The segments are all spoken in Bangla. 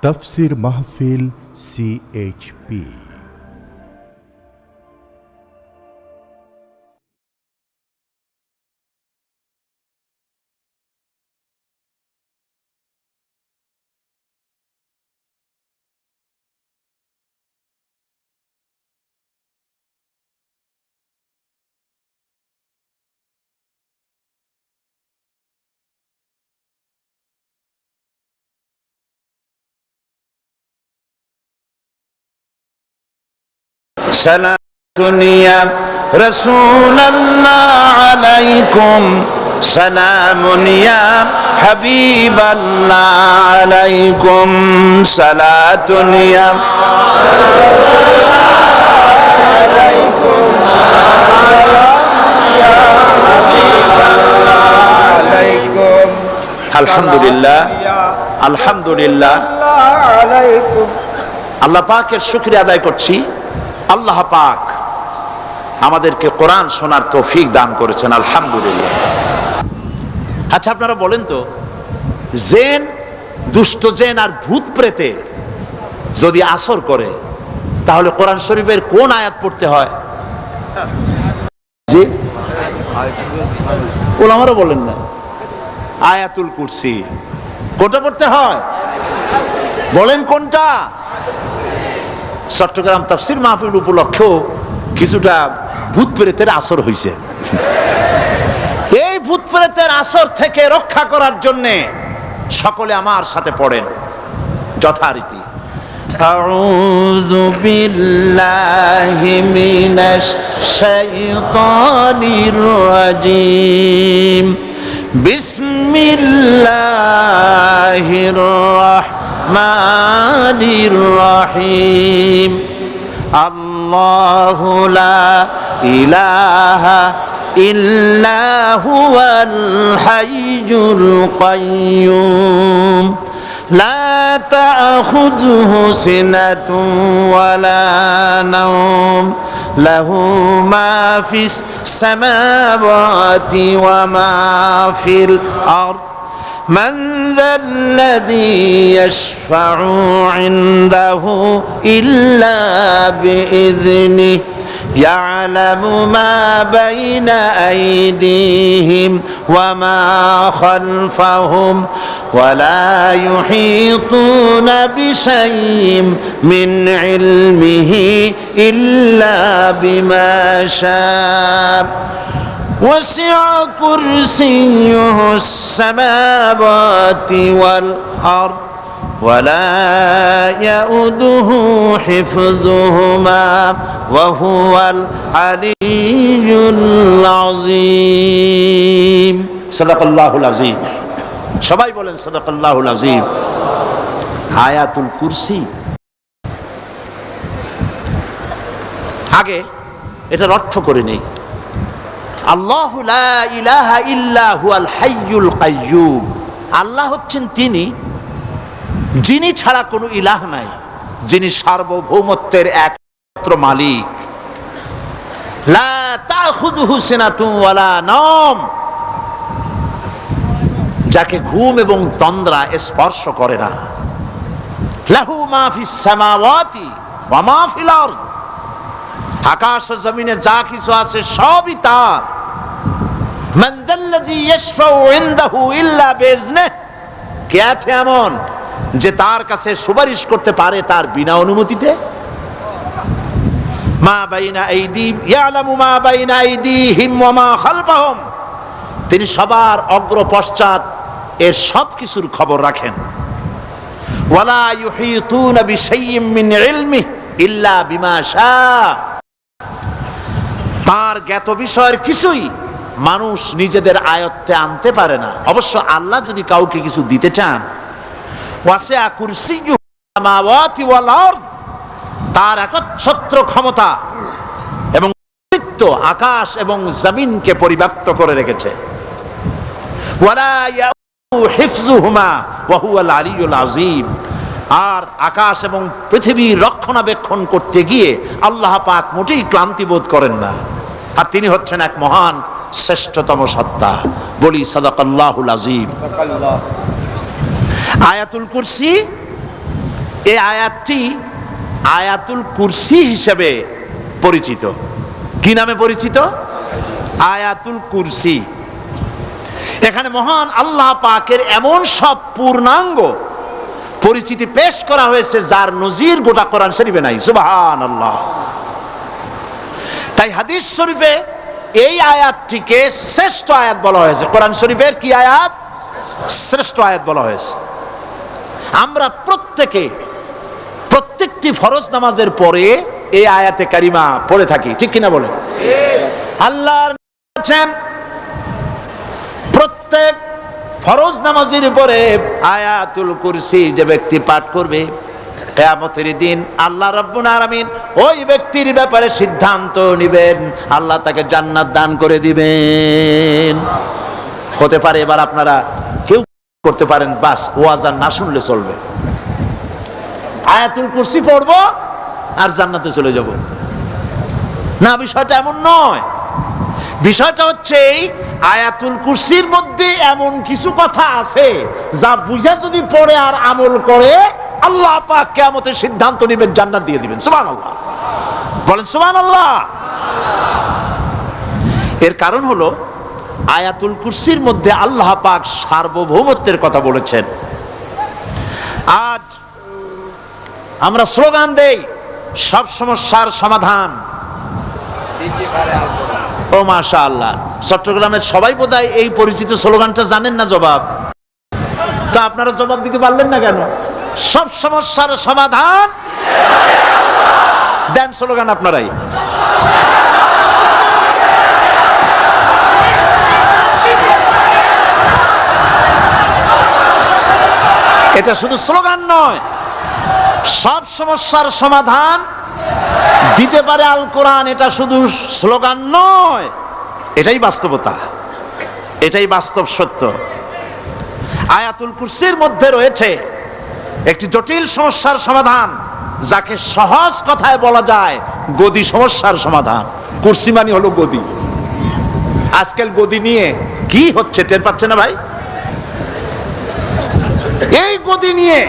তাফসীর মাহফিল CHP। सलातुन या रसूल अल्लाह अलैकुम, सलामुन या हबीब अल्लाह अलैकुम, सलातुन या আলহামদুলিল্লাহ আলহামদুলিল্লাহ আল্লাহ পাকের শুকরিয়া আদায় করছি। আল্লাহ পাক আমাদেরকে কোরআন শোনার তৌফিক দান করেছেন, আলহামদুলিল্লাহ। আচ্ছা, আপনারা বলেন তো, জেন, দুষ্ট জেন আর ভূত প্রেতে যদি আসর করে, তাহলে কোরআন শরীফের কোন আয়াত পড়তে হয়? জি, ওলামারা বলেন না, আয়াতুল কুরসি। কোনটা পড়তে হয় বলেন, কোনটা? চট্টগ্রাম তাফসীর মাহফিল উপলক্ষেও কিছুটা ভূত প্রেতের আসর হয়েছে। এই ভূত প্রেতের আসর থেকে রক্ষা করার জন্য সকলে আমার সাথে পড়েন যথারীতি। আউযু বিল্লাহি মিনাশ শাইতানির রাজীম, বিসমিল্লাহির রাহমানির রাহিম। আল্লাহু লা ইলাহা ইল্লা হুয়াল হাইয়ুল কাইয়্যুম, লা তা'খুযুহু সিনাতুন ওয়ালা নাওম, লাহু মা ফিস সামাওয়াতি ওয়া মা ফিল আরদ, من ذا الذي يشفع عنده إلا بإذنه، يعلم ما بين أيديهم وما خلفهم، ولا يحيطون بشيء من علمه إلا بما شاء، وسع كرسيه السماوات والأرض، ولا يؤوده حفظهما، وهو العلي العظيم। صدق الله العظيم। সবাই বলেন সাদাকাল্লাহুল আযীম। আয়াতুল কুরসি, আগে এটার অর্থ করে নেই। আল্লাহু লা ইলাহা ইল্লা হুয়াল হাইয়ুল কাইয়্যুম, আল্লাহ হচ্ছেন তিনি যিনি ছাড়া কোনো ইলাহ নাই, যিনি সার্বভৌমত্বের একমাত্র মালিক। লা তাখুযুহু সিনাতুন ওয়ালা নাওম, যাকে ঘুম এবং তন্দ্রা স্পর্শ করে না। লাহু মা ফিস সামাওয়াতি ওয়া মা ফিল আরদ, আকাশ ও জমিনে যা কিছু আছে সবই তার। মান যাল্লাযী ইয়াশফাউ ইনদাহু ইল্লা বিইজনিহি, কে আছে এমন যে তার কাছে সুপারিশ করতে পারে তার বিনা অনুমতিতে? মা বাইনা আইদিহিম ইয়ালামু মা বাইনা আইদিহিম ওয়া মা খালফাহুম, তিনি সবার অগ্র পশ্চাৎ এর সব কিছুর খবর রাখেন। ওয়ালা ইউহিতুনা বিশাইইম মিন ইলমিহি ইল্লা বিমা শাআ, তার জ্ঞাত বিষয়ের কিছুই মানুষ নিজেদের আয়ত্তে আনতে পারে না। অবশ্য আল্লাহ যদি কাউকে কিছু দিতে চান, ওয়াসিআ কুরসিয়্যুহু সামাওয়াতি ওয়াল আরদ, তার একচ্ছত্র ক্ষমতা এবং কর্তৃত্ব আকাশ এবং জমিনকে পরিব্যাপ্ত করে রেখেছে। ওয়ালা ইয়াউদুহু হিফযুহুমা ওয়া হুয়াল আলিয়্যুল আযীম, আর আকাশ এবং পৃথিবীর রক্ষণাবেক্ষণ করতে গিয়ে আল্লাহ পাক মোটেই ক্লান্তি বোধ করেন না, আর তিনি হচ্ছেন এক মহান শ্রেষ্ঠতম সত্তা। বলি সাদাকাল্লাহুল আযীম। আয়াতুল কুরসি এই আয়াতটি আয়াতুল কুরসি হিসেবে পরিচিত। কি নামে পরিচিত? আয়াতুল কুরসি। এখানে মহান আল্লাহ পাকের এমন সব পূর্ণাঙ্গ পরিচিতি পেশ করা হয়েছে যার নজির গোটা কোরআন শরীফে নাই। সুবহানাল্লাহ। তাই হাদিস শরীফে এই আয়াতটিকে শ্রেষ্ঠ আয়াত বলা হয়েছে। কোরআন শরীফের কি আয়াত? শ্রেষ্ঠ আয়াত বলা হয়েছে। আমরা প্রত্যেকটি ফরজ নামাজের পরে এই আয়াতে কারিমা পড়ে থাকি, ঠিক কিনা বলে? আল্লাহ বলেছেন প্রত্যেক ফরজ নামাজের উপরে আয়াতুল কুরসি যে ব্যক্তি পাঠ করবে, কিয়ামতের দিন আল্লাহ রাব্বুল আলামিন ওই ব্যক্তির ব্যাপারে সিদ্ধান্ত নেবেন, আল্লাহ তাকে জান্নাত দান করে দিবেন। হতে পারে এবার আপনারা কেউ করতে পারেন, বাস ওয়াজ আর না শুনলে চলবে, আয়াতুল কুরসি পড়বো আর জান্নাতে চলে যাব। না, বিষয়টা এমন নয়। বিষয়টা হচ্ছে এই আয়াতুল কুরসির মধ্যে এমন কিছু কথা আছে যা বুঝে যদি পড়ে আর আমল করে আল্লাহ পাক কিয়ামতের সিদ্ধান্ত নেবেন, জান্নাত দিয়ে দিবেন। সুবহানাল্লাহ, বলেন সুবহানাল্লাহ। এর কারণ হলো আয়াতুল কুরসির মধ্যে আল্লাহ পাক সার্বভৌমত্বের কথা বলেছেন। আজ আমরা স্লোগান দেই সব সমস্যার সমাধান। ও মাশাআল্লাহ, চট্টগ্রামের সবাই বোধহয় এই পরিচিত স্লোগানটা জানেন না। জবাব তা আপনারা জবাব দিতে পারলেন না কেন? সব সমস্যার সমাধান দেন স্লোগান আপনারাই। এটা শুধু স্লোগান নয়, সব সমস্যার সমাধান দিতে পারে আল কোরআন। এটা শুধু স্লোগান নয়, এটাই বাস্তবতা, এটাই বাস্তব সত্য। আয়াতুল কুরসির মধ্যে রয়েছে একটি জটিল সমস্যার সমাধান, যাকে সহজ কথায় বলা যায় গদি সমস্যার সমাধান। কুরসি মানে হলো গদি। আজকাল গদি নিয়ে কি হচ্ছে টের পাচ্ছে না ভাই? এই গদি নিয়ে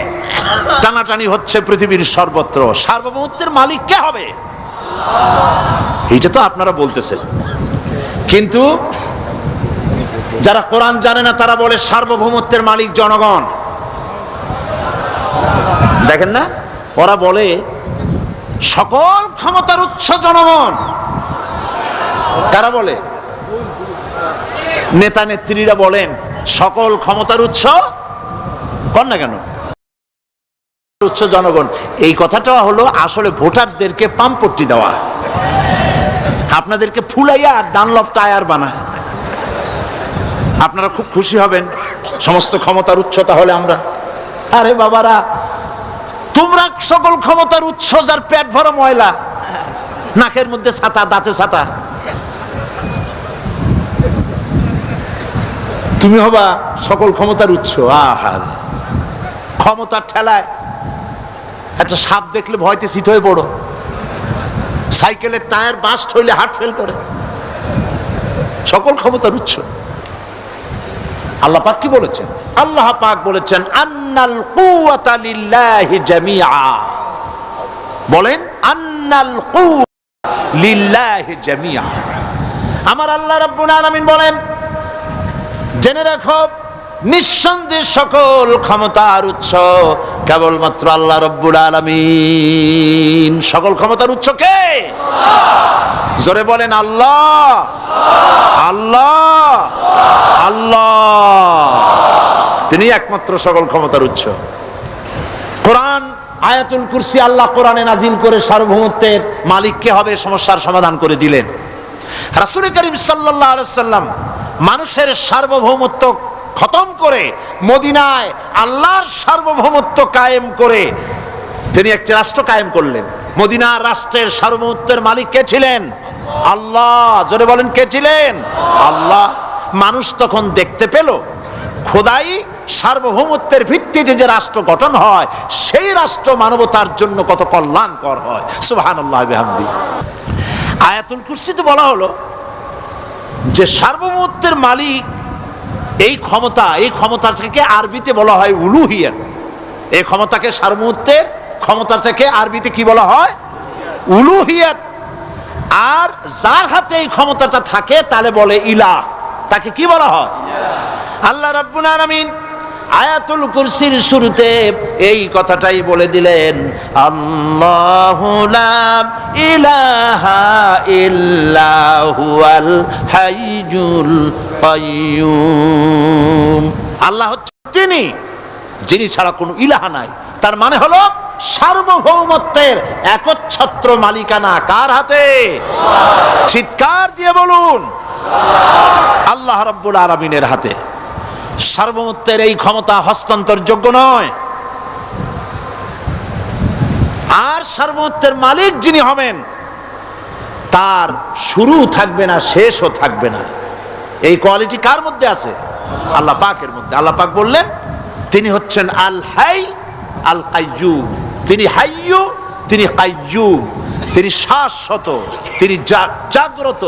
টানাটানি হচ্ছে পৃথিবীর সর্বত্র। সার্বভৌমত্বের মালিক কে হবে? এইটা তো আপনারা বলতেছেন, কিন্তু যারা কোরআন জানে না তারা বলে সার্বভৌমত্বের মালিক জনগণ। দেখেন না, ওরা বলে সকল ক্ষমতার উৎস জনগণ। কারা বলে? নেতা নেত্রীরা বলেন সকল ক্ষমতার উৎস। কর না কেন? উৎস জনগণ। এই কথাটা হলো আসলে ভোটারদেরকে পাম্পট্টি দেওয়া, আপনাদেরকে ফুলাইয়া ডানলপ টায়ার বানায়। আপনারা খুব খুশি হবেন সমস্ত ক্ষমতার উৎস তাহলে আমরা। আরে বাবারা, তোমরা সকল ক্ষমতার উৎস যার পেট ভরা ময়লা, নাকের মধ্যে ছাতা, দাঁতে ছাতা, তুমি হবা সকল ক্ষমতার উৎস। আহার, ক্ষমতার ঠেলায় একটা সাপ দেখলে ভয়তে সিট হয়ে পড়ো, সাইকেলের টায়ার বাস্ট হইলে হার্ট ফেল করে। সকল ক্ষমতার উৎস আল্লাহ পাক কি বলেছেন? আল্লাহ পাক বলেছেন আন্নাল কুওয়াতা লিল্লাহি জামিআ। বলেন আন্নাল কুওয়াতা লিল্লাহি জামিআ। আমার আল্লাহ রাব্বুল আলামিন বলেন, জেনে রাখো নিঃসন্দেহে সকল ক্ষমতার উৎস কেবলমাত্র আল্লাহ রাব্বুল আলামিন। সকল ক্ষমতার উৎস কে? জোরে বলেন আল্লাহ, আল্লাহ, আল্লাহ। তিনি একমাত্র সকল ক্ষমতার উৎস। কোরআন আয়াতুল কুরসি আল্লাহ কোরআনে নাজিল করে সার্বভৌমত্বের মালিক কে হবে সমস্যার সমাধান করে দিলেন। রাসূল করিম সাল্লাল্লাহু আলাইহি ওয়াসাল্লাম মানুষের সার্বভৌমত্ব খতম করে মদিনায় আল্লাহর সার্বভৌমত্ব কায়েম করে তিনি একটি রাষ্ট্র কায়েম করলেন। মদিনার রাষ্ট্রের সার্বভৌমত্বের মালিক কে ছিলেন? আল্লাহ। জোরে বলেন কে ছিলেন? আল্লাহ। মানুষ তখন দেখতে পেল খোদাই সার্বভৌমত্বের ভিত্তিতে যে রাষ্ট্র গঠন হয় সেই রাষ্ট্র মানবতার জন্য কত কল্যাণকর হয়। সুবহানাল্লাহ বিহামদি। আয়াতুল কুরসিতে বলা হলো যে সার্বভৌমত্বের মালিক এই ক্ষমতাটাকে আরবিতে বলা হয় উলুহিয়াত। এই ক্ষমতাকে সার্বভৌমত্বের ক্ষমতাটাকে আরবিতে কি বলা হয়? উলুহিয়াত। আর যার হাতে এই ক্ষমতাটা থাকে তাহলে বলে ইলাহ, তাকে কি বলা হয়? আল্লাহ রাব্বুল আলামিন আয়াতুল কুরসির শুরুতে এই কথাটাই বলে দিলেন, আল্লাহু লা ইলাহা ইল্লা হুয়াল হাইয়ুল কাইয়্যুম। আল্লাহ হচ্ছে তিনি যিনি ছাড়া কোনো ইলাহা নাই। তার মানে হলো সার্বভৌমত্বের একচ্ছত্র মালিকানা কার হাতে? চিৎকার দিয়ে বলুন, আল্লাহ রাব্বুল আলামিনের হাতে। সার্বভৌমত্বের এই ক্ষমতা হস্তান্তরযোগ্য নয়। আর সার্বভৌমত্বের মালিক যিনি হবেন তার শুরু থাকবে না, শেষও থাকবে না। এই কোয়ালিটি কার মধ্যে আছে? আল্লাহ পাকের মধ্যে। আল্লাহ পাক বললেন তিনি হচ্ছেন আল হাই আল কাইয়্যুম। তিনি হাইয়্যু, তিনি কাইয়্যুম। তিনি শাশ্বত, তিনি জাগ্রত,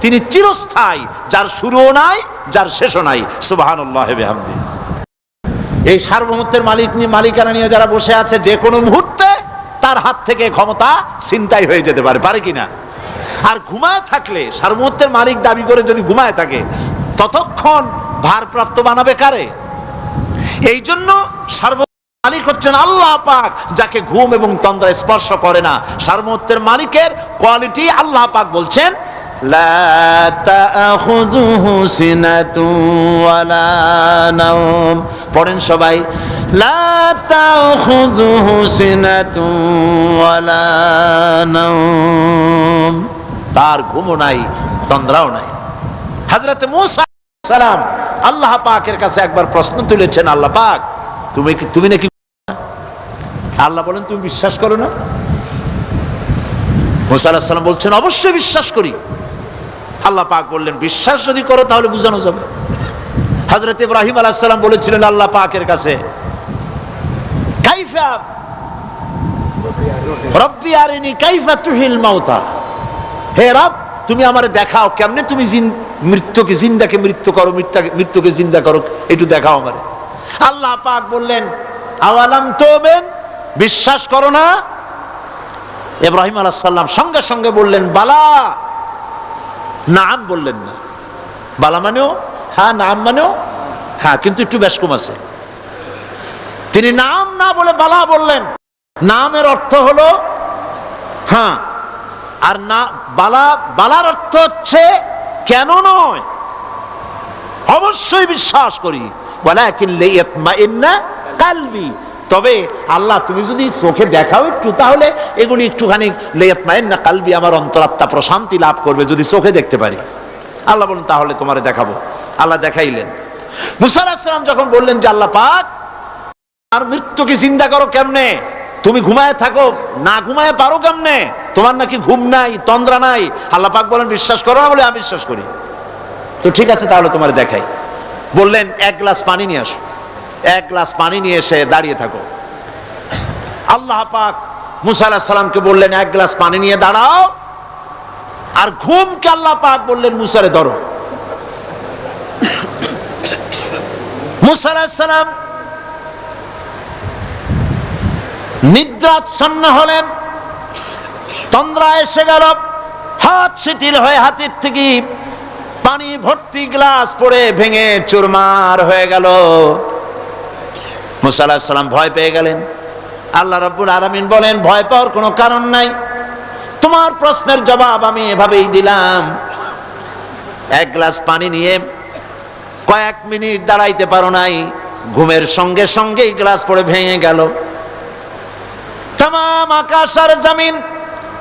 তিনি চিরস্থায়ী, যার শুরুও নাই, যার শেষও নাই। সুবহানাল্লাহ ওয়া বিহামদিহি। এই সার্বভৌমত্বের মালিকানা নিয়ে যারা বসে আছে, যে কোনো মুহূর্তে তার হাত থেকে ক্ষমতা ছিনতাই হয়ে যেতে পারে, পারে কিনা? আর ঘুমায় থাকলে, সার্বভৌমত্বের মালিক দাবি করে যদি ঘুমায় থাকে, ততক্ষণ ভারপ্রাপ্ত বানাবে কারে? এই জন্য মালিক হচ্ছেন আল্লাহ পাক, যাকে ঘুম এবং তন্দ্রা স্পর্শ করে না। সার্বভৌমত্বের মালিকের কোয়ালিটি আল্লাহ পাক বলছেন, লা তাখুযুহু সিনাতুন ওয়ালা নাওম। পড়েন সবাই, লা তাখুযুহু সিনাতুন ওয়ালা নাওম। তার ঘুমও নাই, তন্দ্রাও নাই। হযরত মূসা আলাইহিস সালাম আল্লাহ পাকের কাছে একবার প্রশ্ন তুলেছেন, আল্লাহ পাক তুমি নাকি? আল্লাহ বলেন তুমি বিশ্বাস করো না? মূসা আলাইহিস সালাম বলছেন অবশ্যই বিশ্বাস করি। আল্লাহ পাক বললেন বিশ্বাস যদি করো তাহলে বুঝানো যাবে। হযরত ইব্রাহিম আলাইহিস সালাম বলেছিলেন আল্লাহ পাকের কাছে, কাইফা রব্বি আরিনি কাইফা তুহিল মাউতা। হে রব, তুমি আমারে দেখাও কেমনে তুমি মৃত্যুকে জিন্দাকে মৃত্যু করো, মৃত্যুকে জিন্দা করো, একটু দেখাও আমারে। আল্লাহ পাক বললেন আওয়ালাম তুমিন, বিশ্বাস করো না? ইব্রাহিম আলাইহিস সালাম সঙ্গে সঙ্গে বললেন বালা। নাম বললেন না। বালা মানেও হ্যাঁ, নাম মানেও হ্যাঁ, কিন্তু একটু বেশ কম আছে। তিনি নাম না বলে বালা বললেন। নামের অর্থ হলো হ্যাঁ, আর না বালার অর্থ হচ্ছে কেন নয়, অবশ্যই বিশ্বাস করি। ওয়ালাকিন লিয়াতমাইন্না কালবি। তবে আল্লাহ তুমি যদি চোখে দেখাও একটু, তাহলে এগুলি একটুখানি লিয়াতমাইন্না কালবি, আমার অন্তরাত্মা প্রশান্তি লাভ করবে যদি চোখে দেখতে পারি। আল্লাহ বলেন তাহলে তোমারে দেখাবো। আল্লাহ দেখাইলেন। মূসা আলাইহিস সালাম যখন বললেন যে আল্লাহ পাক আর মৃত্যুকে চিন্তা করো কেমনে, তুমি ঘুমায় থাকো, না ঘুমায় পারো কেমনে, তোমার নাকি ঘুম নাই, তন্দ্রা নাই। আল্লাহ পাক বলেন বিশ্বাস করো না? বলে আমি বিশ্বাস করি। তো ঠিক আছে তাহলে তোমার দেখাই। বললেন এক গ্লাস পানি নিয়ে আসো। এক গ্লাস পানি নিয়ে এসে দাঁড়িয়ে থাকো। আল্লাহ পাক মূসা আলাইহিস সালামকে বললেন এক গ্লাস পানি নিয়ে দাঁড়াও। আর ঘুমকে আল্লাহ পাক বললেন মূসারে ধরো। মূসা আলাইহিস সালাম নিদ্রাচ্ছন্ন হলেন, তন্দ্রা এসে গেল, হাত শিথিল হয়ে হাতের থেকে পানি ভর্তি গ্লাস পড়ে ভেঙে চুরমার হয়ে গেল। মূসা আলাইহিস সালাম ভয় পেয়ে গেলেন। আল্লাহ রাব্বুল আলামিন বলেন ভয় পাওয়ার কোনো কারণ নাই, তোমার প্রশ্নের জবাব আমি এভাবেই দিলাম। এক গ্লাস পানি নিয়ে কয়েক মিনিট দাঁড়াইতে পারো নাই, ঘুমের সঙ্গে সঙ্গেই গ্লাস পড়ে ভেঙে গেল। তামাম আকাশ আর জমিন,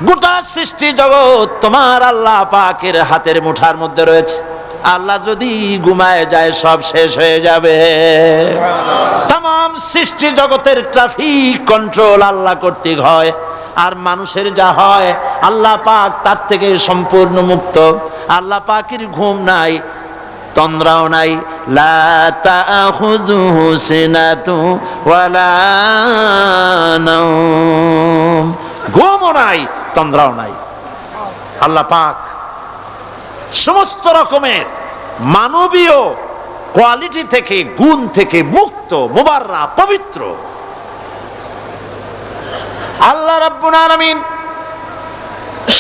গোটা সৃষ্টি জগৎ তোমার আল্লাহ পাকের হাতের মুঠার মধ্যে রয়েছে। আল্লাহ যদি ঘুমায় যায় সব শেষ হয়ে যাবে। তামাম সৃষ্টি জগতের ট্রাফিক কন্ট্রোল আল্লাহ কর্তৃক হয়, আর মানুষের যা হয় আল্লাহ পাক তার থেকে সম্পূর্ণ মুক্ত। আল্লাহ পাকের ঘুম নাই, তন্দ্রাও নাই। লা তাখুযুহু সিনাতুন ওয়ালা নাওম। ঘুমও নাই, তন্দ্রাও নাই। আল্লাহ পাক সমস্ত রকমের মানবীয় কোয়ালিটি থেকে, গুণ থেকে মুক্ত, মুবাররা, পবিত্র। আল্লাহ রাব্বুল আলামিন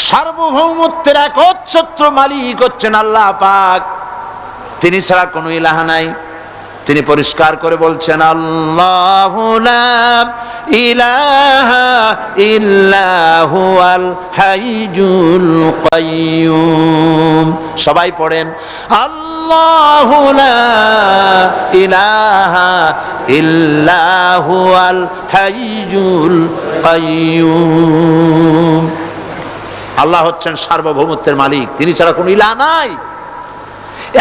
সার্বভৌমত্বের একচ্ছত্র মালিক হচ্ছেন আল্লাহ পাক, তিনি ছাড়া কোনো ইলাহ নাই। তিনি পরিষ্কার করে বলছেন আল্লাহু লা ইলাহা ইল্লা হুয়াল হাইয়ুল কাইয়্যুম। সবাই পড়েন আল্লাহু লা ইলাহা ইল্লা হুয়াল হাইয়ুল কাইয়্যুম। আল্লাহ হচ্ছেন সার্বভৌমত্বের মালিক, তিনি ছাড়া কোনো ইলাহ নাই।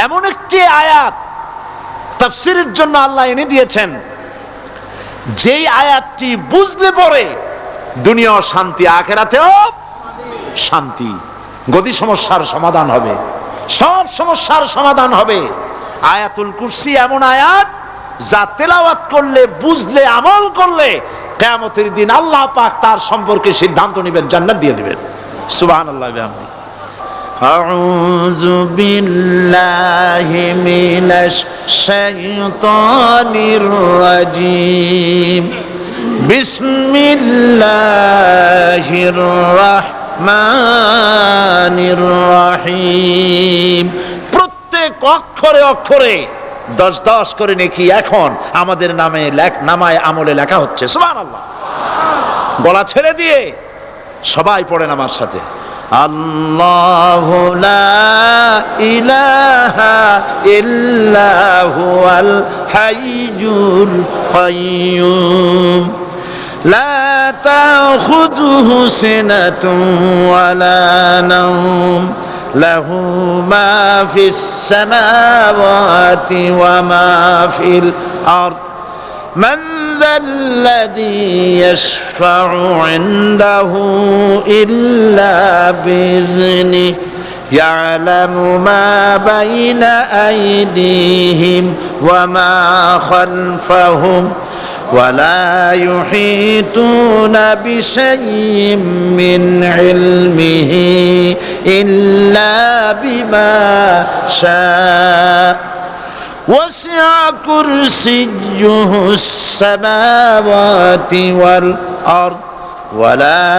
এমন একটি আয়াত তাফসীরের জন্য আল্লাহ এনে দিয়েছেন, যেই আয়াতটি বুঝলে পরে দুনিয়াও শান্তি, আখিরাতেও শান্তি, গদি সমস্যার সমাধান হবে, সব সমস্যার সমাধান হবে। আয়াতুল কুরসি এমন আয়াত যা তেলাওয়াত করলে, বুঝলে, আমল করলে কিয়ামতের দিন আল্লাহ পাক তার সম্পর্কে সিদ্ধান্ত নেবেন, জান্নাত দিয়ে দিবেন। সুবহানাল্লাহ ওয়া বিহামদিহি। আউযু বিল্লাহি মিনাশ শাইতানির রাজীম। বিসমিল্লাহির রাহমানির রাহিম। প্রত্যেক অক্ষরে অক্ষরে 10-10 করে নেকি এখন আমাদের নামায় আমলে লেখা হচ্ছে। সুবহানাল্লাহ। গলা ছেড়ে দিয়ে সবাই পড়েন আমার সাথে আল্লাহু লা ইলাহা ইল্লা হুয়াল হাইয়ুল কাইয়্যুম লা তাখুযুহু সিনাতুন ওয়ালা নাওম লাহু মা ফিস সামাওয়াতি ওয়া মা ফিল আরদ من ذا الذي يشفع عنده إلا بإذنه يعلم ما بين أيديهم وما خلفهم ولا يحيطون بشيء من علمه إلا بما شاء وسع كرسيه السماوات والأرض ولا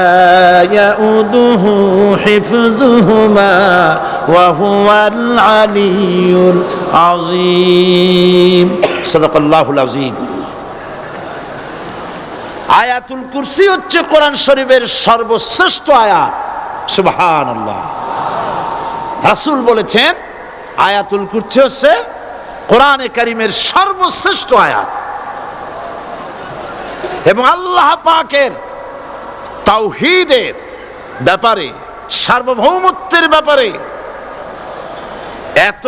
يؤوده حفظهما وهو العلي العظيم صدق الله العظيم। আয়াতুল কুরসি হচ্ছে কোরআন শরীফের সর্বশ্রেষ্ঠ আয়াত। সুবহানাল্লাহ। রাসূল বলেছেন আয়াতুল কুরসি হচ্ছে কোরআনে কারীমের সর্বশ্রেষ্ঠ আয়াত, এবং আল্লাহ পাকের তাওহীদের ব্যাপারে, সার্বভৌমত্বের ব্যাপারে এত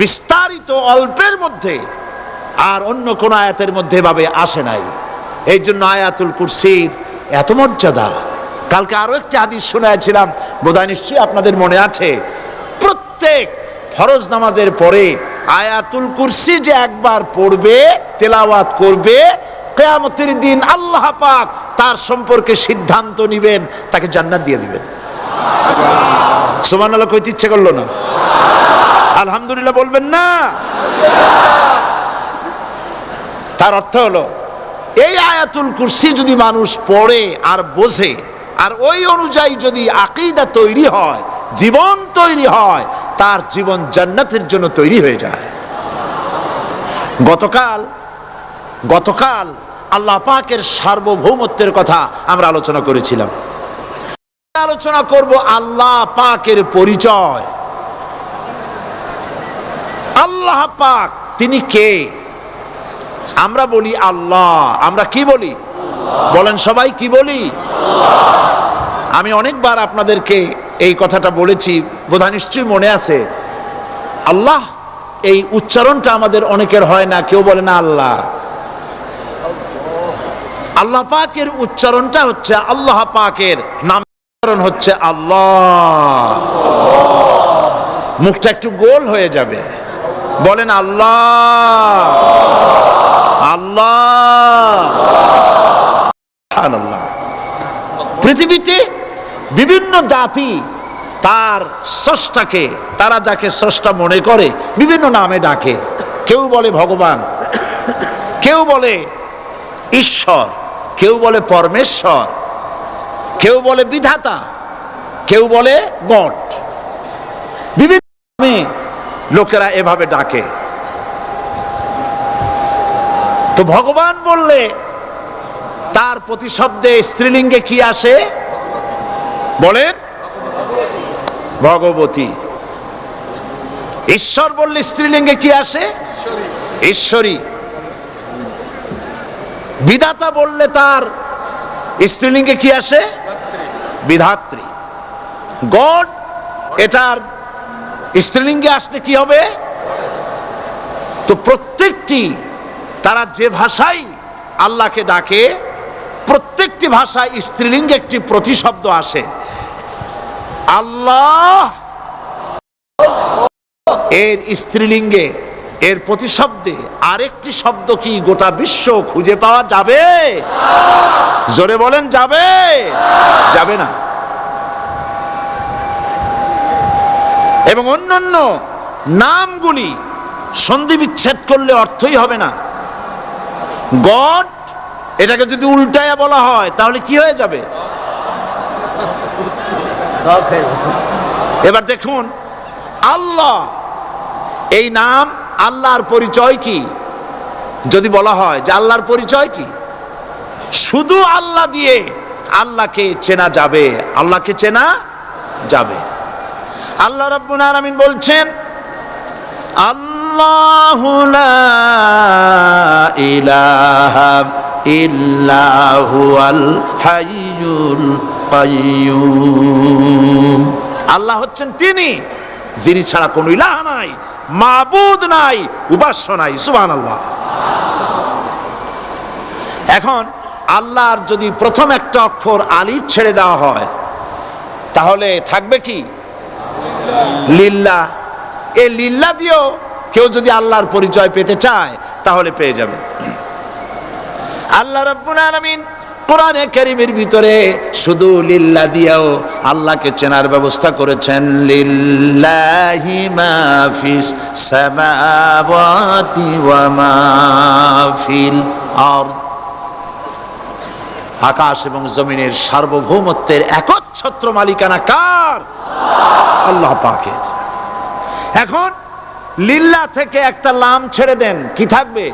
বিস্তারিত অল্পের মধ্যে আর অন্য কোন আয়াতের মধ্যে ভাবে আসে নাই। এই জন্য আয়াতুল কুরসির এত মর্যাদা। কালকে আরো একটি হাদিস শোনাইছিলাম, বোধহয় নিশ্চয়ই আপনাদের মনে আছে, প্রত্যেক ফরজ নামাজের পরে আয়াতুল কুরসি যে একবার পড়বে, তেলাওয়াত করবে, কিয়ামতের দিন আল্লাহ পাক তার সম্পর্কে সিদ্ধান্ত নেবেন, তাকে জান্নাত দিয়ে দিবেন। সুবহানাল্লাহ কইতে ইচ্ছে করলো না? আলহামদুলিল্লাহ বলবেন না? তার অর্থ হলো এই আয়াতুল কুরসি যদি মানুষ পড়ে আর বোঝে, আর ওই অনুযায়ী যদি আকীদা তৈরি হয়, জীবন তৈরি হয়, তার জীবন জান্নাতের জন্য তৈরি হয়ে যায়। গতকাল আল্লাহ পাকের সার্বভৌমত্বের কথা আমরা আলোচনা করেছিলাম। আলোচনা করব আল্লাহ পাকের পরিচয়। আল্লাহ পাক তিনি কে? আমরা বলি আল্লাহ। আমরা কি বলি? বলেন সবাই, কি বলি? আমি অনেকবার আপনাদেরকে এই কথাটা বলেছি, বোধহয় নিশ্চয়ই মনে আছে। আল্লাহ এই উচ্চারণটা আমাদের অনেকের হয় না, কেউ বলে না আল্লাহ। আল্লাহ পাকের উচ্চারণটা হচ্ছে, আল্লাহ পাকের নাম উচ্চারণ হচ্ছে আল্লাহ। মুখটা একটু গোল হয়ে যাবে, বলেন আল্লাহ আল্লাহ আল্লাহ। পৃথিবীতে বিভিন্ন জাতি তার স্রষ্টাকে, তারা যাকে স্রষ্টা মনে করে, বিভিন্ন নামে ডাকে। কেউ বলে ভগবান, কেউ বলে ঈশ্বর, কেউ বলে পরমেশ্বর, কেউ বলে বিধাতা, কেউ বলে গড। বিভিন্ন নামে লোকেরা এভাবে ডাকে। তো ভগবান বললে তার প্রতিশব্দে স্ত্রীলিঙ্গে কি আসে বলেন? ভগবতী। ঈশ্বর বললে স্ত্রীলিঙ্গে কি আসে? ঈশ্বরী। বিধাতা বললে তার স্ত্রীলিঙ্গে কি আসে? বিধাত্রী। গড এটার স্ত্রীলিঙ্গে আসলে কি হবে? তো প্রত্যেকটি তারা যে ভাষায় আল্লাহকে ডাকে, প্রত্যেকটি ভাষায় স্ত্রীলিঙ্গে একটি প্রতিশব্দ আসে। আল্লাহ এর স্ত্রীলিঙ্গে, এর প্রতিশব্দে আরেকটি শব্দ কি গোটা বিশ্ব খুঁজে পাওয়া যাবে? জোরে বলেন, যাবে? যাবে না। এবং অন্যান্য নামগুলি সন্ধি বিচ্ছেদ করলে অর্থই হবে না। গড এটাকে যদি উল্টায়া বলা হয় তাহলে কি হয়ে যাবে? এবার দেখুন, আল্লাহ এই নাম, আল্লাহর পরিচয় কি? যদি বলা হয় যে আল্লাহর পরিচয় কি, শুধু আল্লাহ দিয়ে আল্লাহকে চেনা যাবে, আল্লাহকে চেনা যাবে। আল্লাহ রাব্বুল আলামিন বলছেন, আল্লাহু লা ইলাহা ইল্লা হুয়াল হাইয়ুল কাইয়্যুম। আল্লাহ হচ্ছেন তিনি যিনি ছাড়া কোনো ইলাহ নাই, মাবুদ নাই, উপাস্য নাই। সুবহানাল্লাহ। এখন আল্লাহর যদি প্রথম একটা অক্ষর আলিফ ছেড়ে দেওয়া হয় তাহলে থাকবে কি? লিল্লাহ। এই লিল্লাহ দিয়েও কেউ যদি আল্লাহর পরিচয় পেতে চায় তাহলে পেয়ে যাবে। আল্লাহ রাব্বুল আলামিন কোরআনে কারীমের ভিতরে শুধু লিল্লাহ দিয়েও আল্লাহকে চেনার ব্যবস্থা করেছেন। লিল্লাহি মা ফিস সামাওয়াতি ওয়া মা ফিল আরদ। আকাশ এবং জমিনের সার্বভৌমত্বের একচ্ছত্র মালিকানা কার? আল্লাহ পাকের। এখন লিল্লাহ থেকে একটা লাম ছেড়ে দেন, কি থাকবে?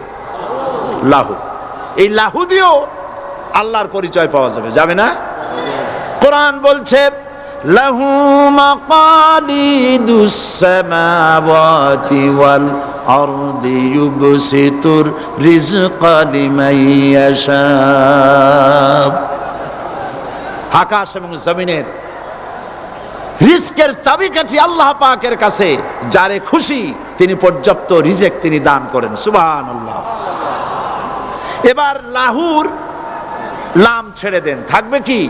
লাহু। এই লাহু দিয়েও আল্লাহর পরিচয় পাওয়া যাবে, যাবে না? কোরআন বলছে, লাহু মাকালিদুস সামাওয়াতি ওয়াল আরদি ইউবসিতুর রিজকা লিমান ইয়াশা। আকাশ এবং জমিনের রিজকের চাবিকাঠি আল্লাহ পাকের কাছে, যারে খুশি তিনি পর্যাপ্ত রিজেক তিনি দান করেন। সুবহানাল্লাহ। এবার লাহুর লাম ছেড়ে দেন, থাকবে কি?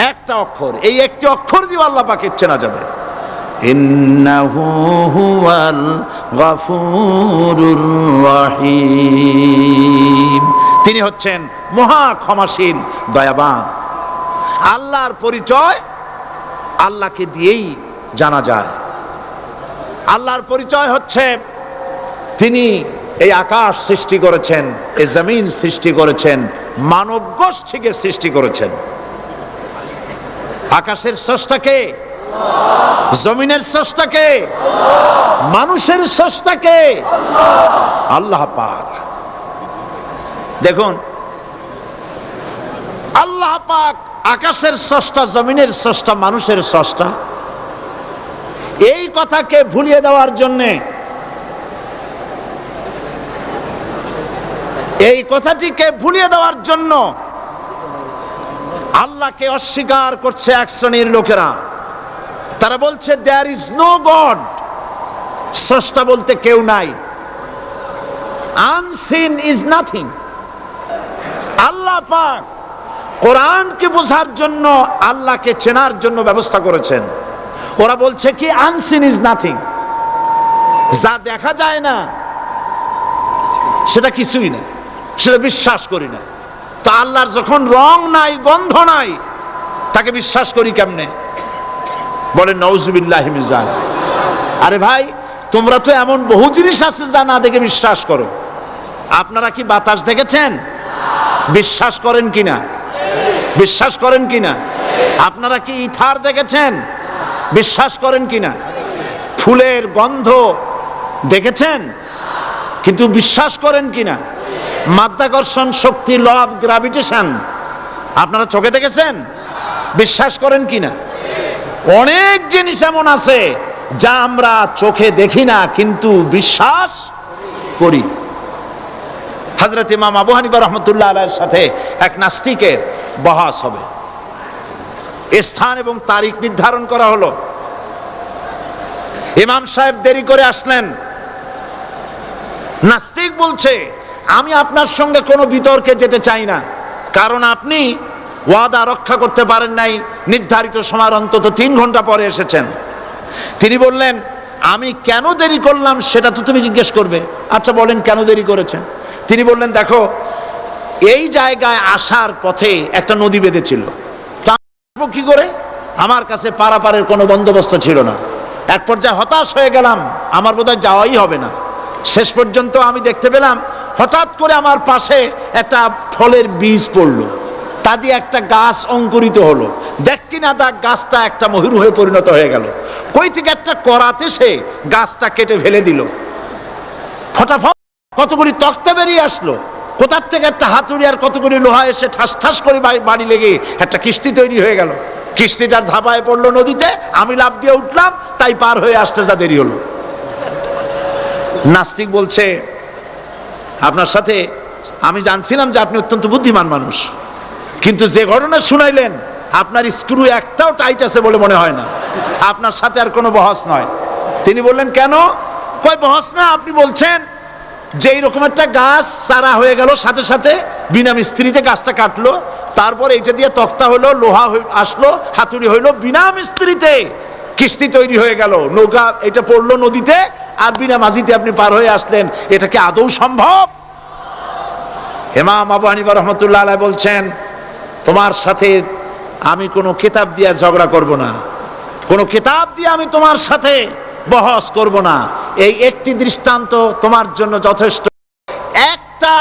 একটা অক্ষর। এই একটি অক্ষর দিয়ে আল্লাহ পাকে চেনা যাবে। ইন্নাহু হুয়াল গফুরুর রহিম। তিনি হচ্ছেন মহা ক্ষমাশীল, দয়াবান। আল্লাহর পরিচয় আল্লাহকে দিয়েই জানা যায়। আল্লাহর পরিচয় হচ্ছে তিনি এই আকাশ সৃষ্টি করেছেন, এই জমিন সৃষ্টি করেছেন, মানব গোষ্ঠীকে সৃষ্টি করেছেন। আকাশের স্রষ্টাকে, জমিনের স্রষ্টাকে, মানুষের স্রষ্টাকে আল্লাহ পাক। দেখুন, আল্লাহ পাক আকাশের স্রষ্টা, জমিনের স্রষ্টা, মানুষের স্রষ্টা, এই কথাকে ভুলিয়ে দেওয়ার জন্যে, এই কথাটিকে ভুলিয়ে দেওয়ার জন্য আল্লাহকে অস্বীকার করছে এক শ্রেণীর লোকেরা। তারা বলছে দেয়ার ইজ নো গড, স্রষ্টা বলতে কেউ নাই, আনসিন ইজ নাথিং। আল্লাহ পাক কোরআনকে বোঝার জন্য, আল্লাহকে চেনার জন্য ব্যবস্থা করেছেন। ওরা বলছে কি আনসিন ইজ নাথিং, যা দেখা যায় না সেটা কিছুই না, সেটা বিশ্বাস করি না। তো আল্লাহর যখন রং নাই, গন্ধ নাই, তাকে বিশ্বাস করি কেমনে? বলেন নাউজুবিল্লাহি মিন যালিক। আরে ভাই, তোমরা তো এমন বহু জিনিস আছে যা না দেখে বিশ্বাস করো। আপনারা কি বাতাস দেখেছেন? বিশ্বাস করেন কিনা? বিশ্বাস করেন কিনা? আপনারা কি ইথার দেখেছেন? বিশ্বাস করেন কিনা? ফুলের গন্ধ দেখেছেন কিন্তু বিশ্বাস করেন কিনা? মাধ্যাকর্ষণ শক্তি, ল অফ গ্র্যাভিটেশন আপনারা চোখে দেখেছেন? বিশ্বাস করেন কিনা? অনেক জিনিস এমন আছে যা আমরা চোখে দেখি না কিন্তু বিশ্বাস করি। হযরত ইমাম আবু হানিফা রাহমাতুল্লাহ আলাইহির সাথে এক নাস্তিকের বহস হবে। স্থান এবং তারিখ নির্ধারণ করা হলো। ইমাম সাহেব দেরি করে আসলেন। নাস্তিক বলছে, আমি আপনার সঙ্গে কোনো বিতর্কে যেতে চাই না, কারণ আপনি ওয়াদা রক্ষা করতে পারেন নাই, নির্ধারিত সময়ের অন্তত 3 ঘন্টা পরে এসেছেন। তিনি বললেন, আমি কেন দেরি করলাম সেটা তো তুমি জিজ্ঞেস করবে। আচ্ছা বলেন কেন দেরি করেছেন? তিনি বললেন, দেখো এই জায়গায় আসার পথে একটা নদী বেঁধেছিল, তা কি করে? আমার কাছে পারাপারের কোনো বন্দোবস্ত ছিল না। এক পর্যায়ে হতাশ হয়ে গেলাম, আমার বোধহয় যাওয়াই হবে না। শেষ পর্যন্ত আমি দেখতে পেলাম হঠাৎ করে আমার পাশে একটা ফলের বীজ পড়লো, তা দিয়ে একটা গাছ অঙ্কুরিত হলো। দেখ কিনা তা গাছটা একটা ময়ূর হয়ে পরিণত হয়ে গেল। কই থেকে একটা করাতে সে গাছটা কেটে ফেলে দিল। ফটাফট কতগুলি তক্তা বেরিয়ে আসলো, কোথার থেকে একটা হাতুড়ি আর কতগুলি লোহা এসে ঠাস ঠাস করে বাড়ি লেগে একটা কিস্তি তৈরি হয়ে গেল। কিস্তিটার ধাপায় পড়লো নদীতে, আমি লাফ দিয়ে উঠলাম, তাই পার হয়ে আসতে যা দেরি হলো। নাস্তিক বলছে, আপনার সাথে আমি জানছিলাম যে আপনি অত্যন্ত বুদ্ধিমান মানুষ, কিন্তু যে ঘটনা শুনাইলেন আপনার স্ক্রু একটাও টাইট আছে বলে মনে হয় না, আপনার সাথে আর কোনো বহস নয়। তিনি বললেন, কেন? কই বহস না, আপনি বলছেন যে এইরকম একটা গাছ চারা হয়ে গেল, সাথে সাথে বিনা মিস্ত্রিতে গাছটা কাটলো, তারপর এইটা দিয়ে তক্তা হলো, লোহা আসলো, হাতুড়ি হইলো, বিনা মিস্ত্রিতে কিস্তি তৈরি হয়ে গেল, নৌকা এটা পড়লো নদীতে, আর বিনা মাঝিতে আপনি পার হয়ে আসলেন। এটা কি আদৌ সম্ভব? ইমাম আবু হানিফা রাহমাতুল্লাহ আলাইহি বলছেন, তোমার সাথে আমি কোনো কিতাব দিয়ে ঝগড়া করব না, কোনো কিতাব দিয়ে আমি তোমার সাথে বহস করব না। এই একটি দৃষ্টান্ত তোমার জন্য যথেষ্ট। একটা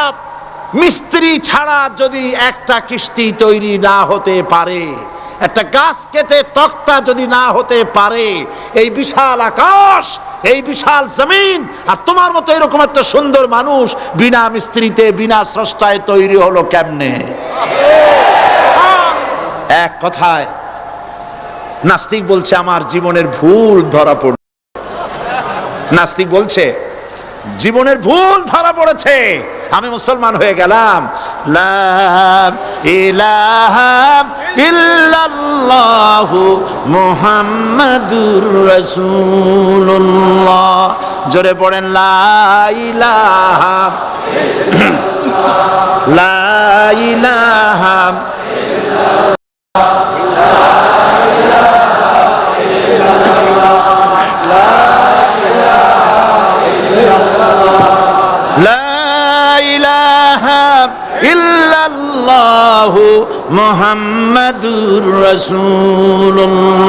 মিস্ত্রি ছাড়া যদি একটা কিস্তি তৈরি না হতে পারে, একটা গাছ কেটে তক্তা যদি না হতে পারে, এই বিশাল আকাশ, এই বিশাল জমিন, আর তোমার মতো এরকম একটা সুন্দর মানুষ বিনা মিস্ত্রিতে বিনা স্রষ্টায় তৈরি হলো কেমনে? এক কথায় নাস্তিক বলছে, আমার জীবনের ভুল ধরা পড়ল। নাস্তিক বলছে, জীবনের ভুল ধরা পড়েছে, আমি মুসলমান হয়ে গেলাম। লা ইলাহা ইল্লাল্লাহু মুহাম্মাদুর রাসূলুল্লাহ। জোরে পড়েন, লা ইলাহা লা ইলাহা ইল্লাল্লাহু মুহাম্মাদুর রাসূলুল্লাহ।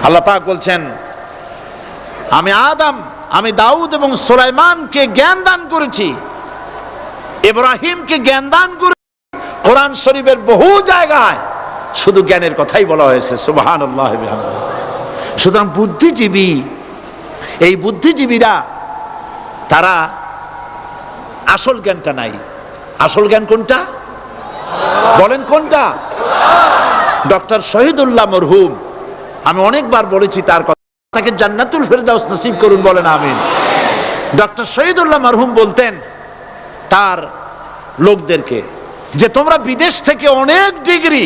আল্লাহ পাক বলছেন, আমি আদম, আমি দাউদ এবং সুলাইমানকে জ্ঞান দান করেছি, ইব্রাহিমকে জ্ঞান দান করেছি। কোরআন শরীফের বহু জায়গায় শুধু জ্ঞানের কথাই বলা হয়েছে। সুবহানাল্লাহ। সুতরাং বুদ্ধিজীবী, এই বুদ্ধিজীবীরা তারা আসল জ্ঞানটা নাই। আসল জ্ঞান কোনটা বলেন? কোনটা? ডক্টর শহীদুল্লাহ মরহুম, আমি অনেকবার বলেছি তার কথা, তাকে জান্নাতুল ফেরদাউস নসিব করুন, বলেন আমিন। ডক্টর শহীদুল্লাহ মরহুম বলতেন তার লোকদেরকে যে তোমরা বিদেশ থেকে অনেক ডিগ্রি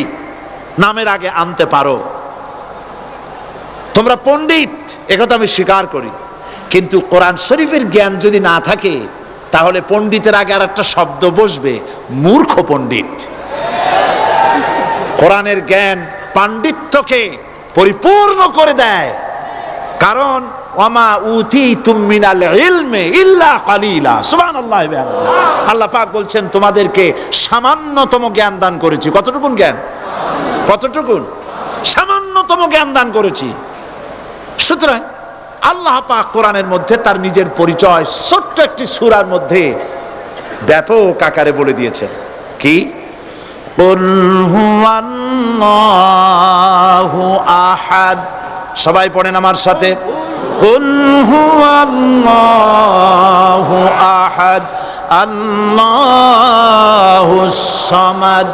নামের আগে আনতে পারো, তোমরা পণ্ডিত, একথা আমি স্বীকার করি, কিন্তু কোরআন শরীফের জ্ঞান যদি না থাকে তাহলে পণ্ডিতের আগে আর একটা শব্দ বসবে, মূর্খ পণ্ডিত। কোরআনের জ্ঞান পাণ্ডিত্যকে পরিপূর্ণ করে দেয়, কারণ ওয়ামা উতিতুম মিনাল ইলমি ইল্লা কালিলা। সুবহানাল্লাহ। আল্লাহ পাক বলছেন, তোমাদেরকে সামান্যতম জ্ঞান দান করেছি। কতটুকুন জ্ঞান? কতটুকুন? সামান্যতম জ্ঞান দান করেছি। সুতরাং আল্লাহ পাক কোরআনের মধ্যে তার নিজের পরিচয় ছোট্ট একটি সূরার মধ্যে ব্যাপক আকারে বলে দিয়েছেন। কি? কুল হুয়াল্লাহু আহাদ। সবাই পড়েন আমার সাথে, কুল হুয়াল্লাহু আহাদ আল্লাহুস সামাদ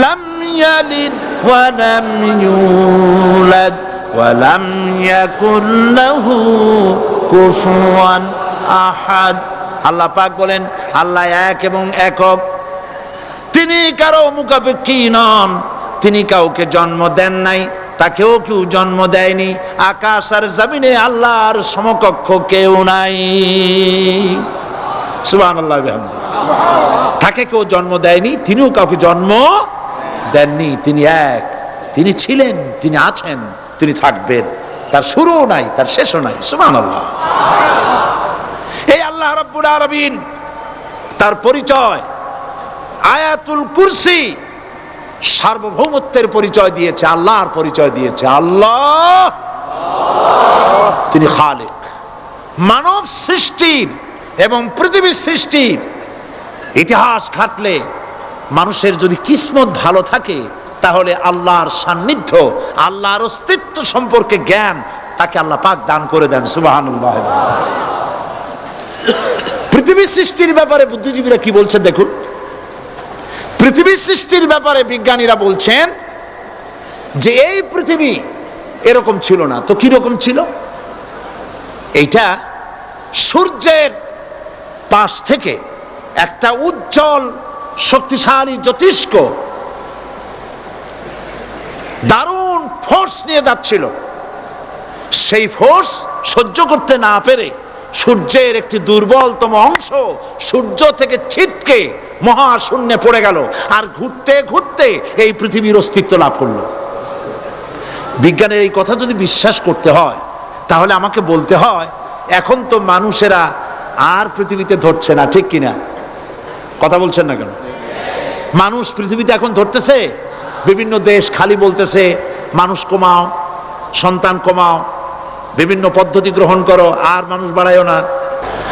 লাম ইয়ালিদ ওয়া লাম ইউলাদ ওয়া লাম ইয়াকুল লাহু কুফুয়ান আহাদ। আল্লাহ পাক বলেন, আল্লাহ এক এবং একক, তিনি কারো মুখাপেক্ষী নন, তিনি কাউকে জন্ম দেন নাই, তাকেও কেউ জন্ম দেয়নি। আকাশ আর জমিনে আল্লাহর সমকক্ষ কেউ নাই। সুবহানাল্লাহ বিহামদিহি। তাকে কেউ জন্ম দেয়নি, তিনিও কাউকে জন্ম দেননি। তিনি এক, তিনি ছিলেন, তিনি আছেন, তিনি থাকবেন। তার শুরুও নাই, তার শেষও নাই। সুবহানাল্লাহ। এই আল্লাহ রাব্বুল আলামিন তার পরিচয় আয়াতুল কুরসি সার্বভৌমত্বের পরিচয় দিয়েছে, আল্লাহর পরিচয় দিয়েছে। আল্লাহ তিনি খালিক। মানব সৃষ্টির এবং পৃথিবীর সৃষ্টির ইতিহাস ঘাটলে মানুষের যদি কিসমত ভালো থাকে, তাহলে আল্লাহর সান্নিধ্য, আল্লাহর অস্তিত্ব সম্পর্কে জ্ঞান তাকে আল্লাহ পাক দান করে দেন। সুবহানাল্লাহ। পৃথিবীর সৃষ্টির ব্যাপারে বুদ্ধিজীবীরা কি বলছেন দেখুন। পৃথিবীর সৃষ্টির ব্যাপারে বিজ্ঞানীরা বলছেন যে এই পৃথিবী এরকম ছিল না, তো কি রকম ছিল? এইটা সূর্যের পাশ থেকে একটা উজ্জ্বল শক্তিশালী জ্যোতিষ্ক দারুণ ফোর্স নিয়ে যাচ্ছিল। সেই ফোর্স সহ্য করতে না পেরে সূর্যের একটি দুর্বলতম অংশ সূর্য থেকে ছিটকে মহাশূন্যে পড়ে গেল, আর ঘুরতে ঘুরতে এই পৃথিবীর অস্তিত্ব লাভ করলো। বিজ্ঞানের এই কথা যদি বিশ্বাস করতে হয়, তাহলে আমাকে বলতে হয় এখন তো মানুষেরা আর পৃথিবীতে ধরছে না, ঠিক কিনা? কথা বলছেন না কেন? মানুষ পৃথিবীতে এখন ধরতেছে। বিভিন্ন দেশ খালি বলতেছে মানুষ কমাও, সন্তান কমাও, বিভিন্ন পদ্ধতি গ্রহণ করো, আর মানুষ বাড়ায়ও না।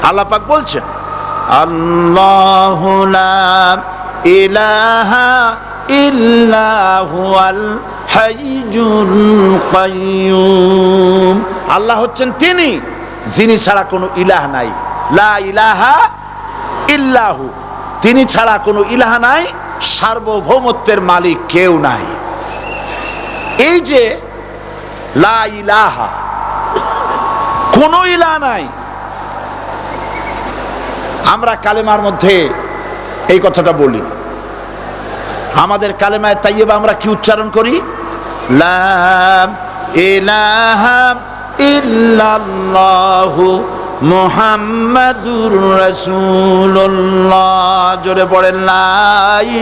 আল্লাহ পাক বলছেন, আল্লাহু লা ইলাহা ইল্লা হুয়াল হাইয়ুল কাইয়্যুম। আল্লাহ হচ্ছেন তিনি, যিনি ছাড়া কোনো ইলাহ নাই। লা ইলাহা ইল্লাহু, তিনি ছাড়া কোনো ইলাহ নাই, সার্বভৌমত্বের মালিক কেউ নাই। এই যে লা ইলাহা, কোনো ইলাহ নাই, আমরা কালেমার মধ্যে এই কথাটা বলি। আমাদের কালেমায়ে তাইয়্যিবা আমরা কি উচ্চারণ করি? লা ইলাহা ইল্লাল্লাহু মুহাম্মাদুর রাসূলুল্লাহ। জোরে পড়েন, লা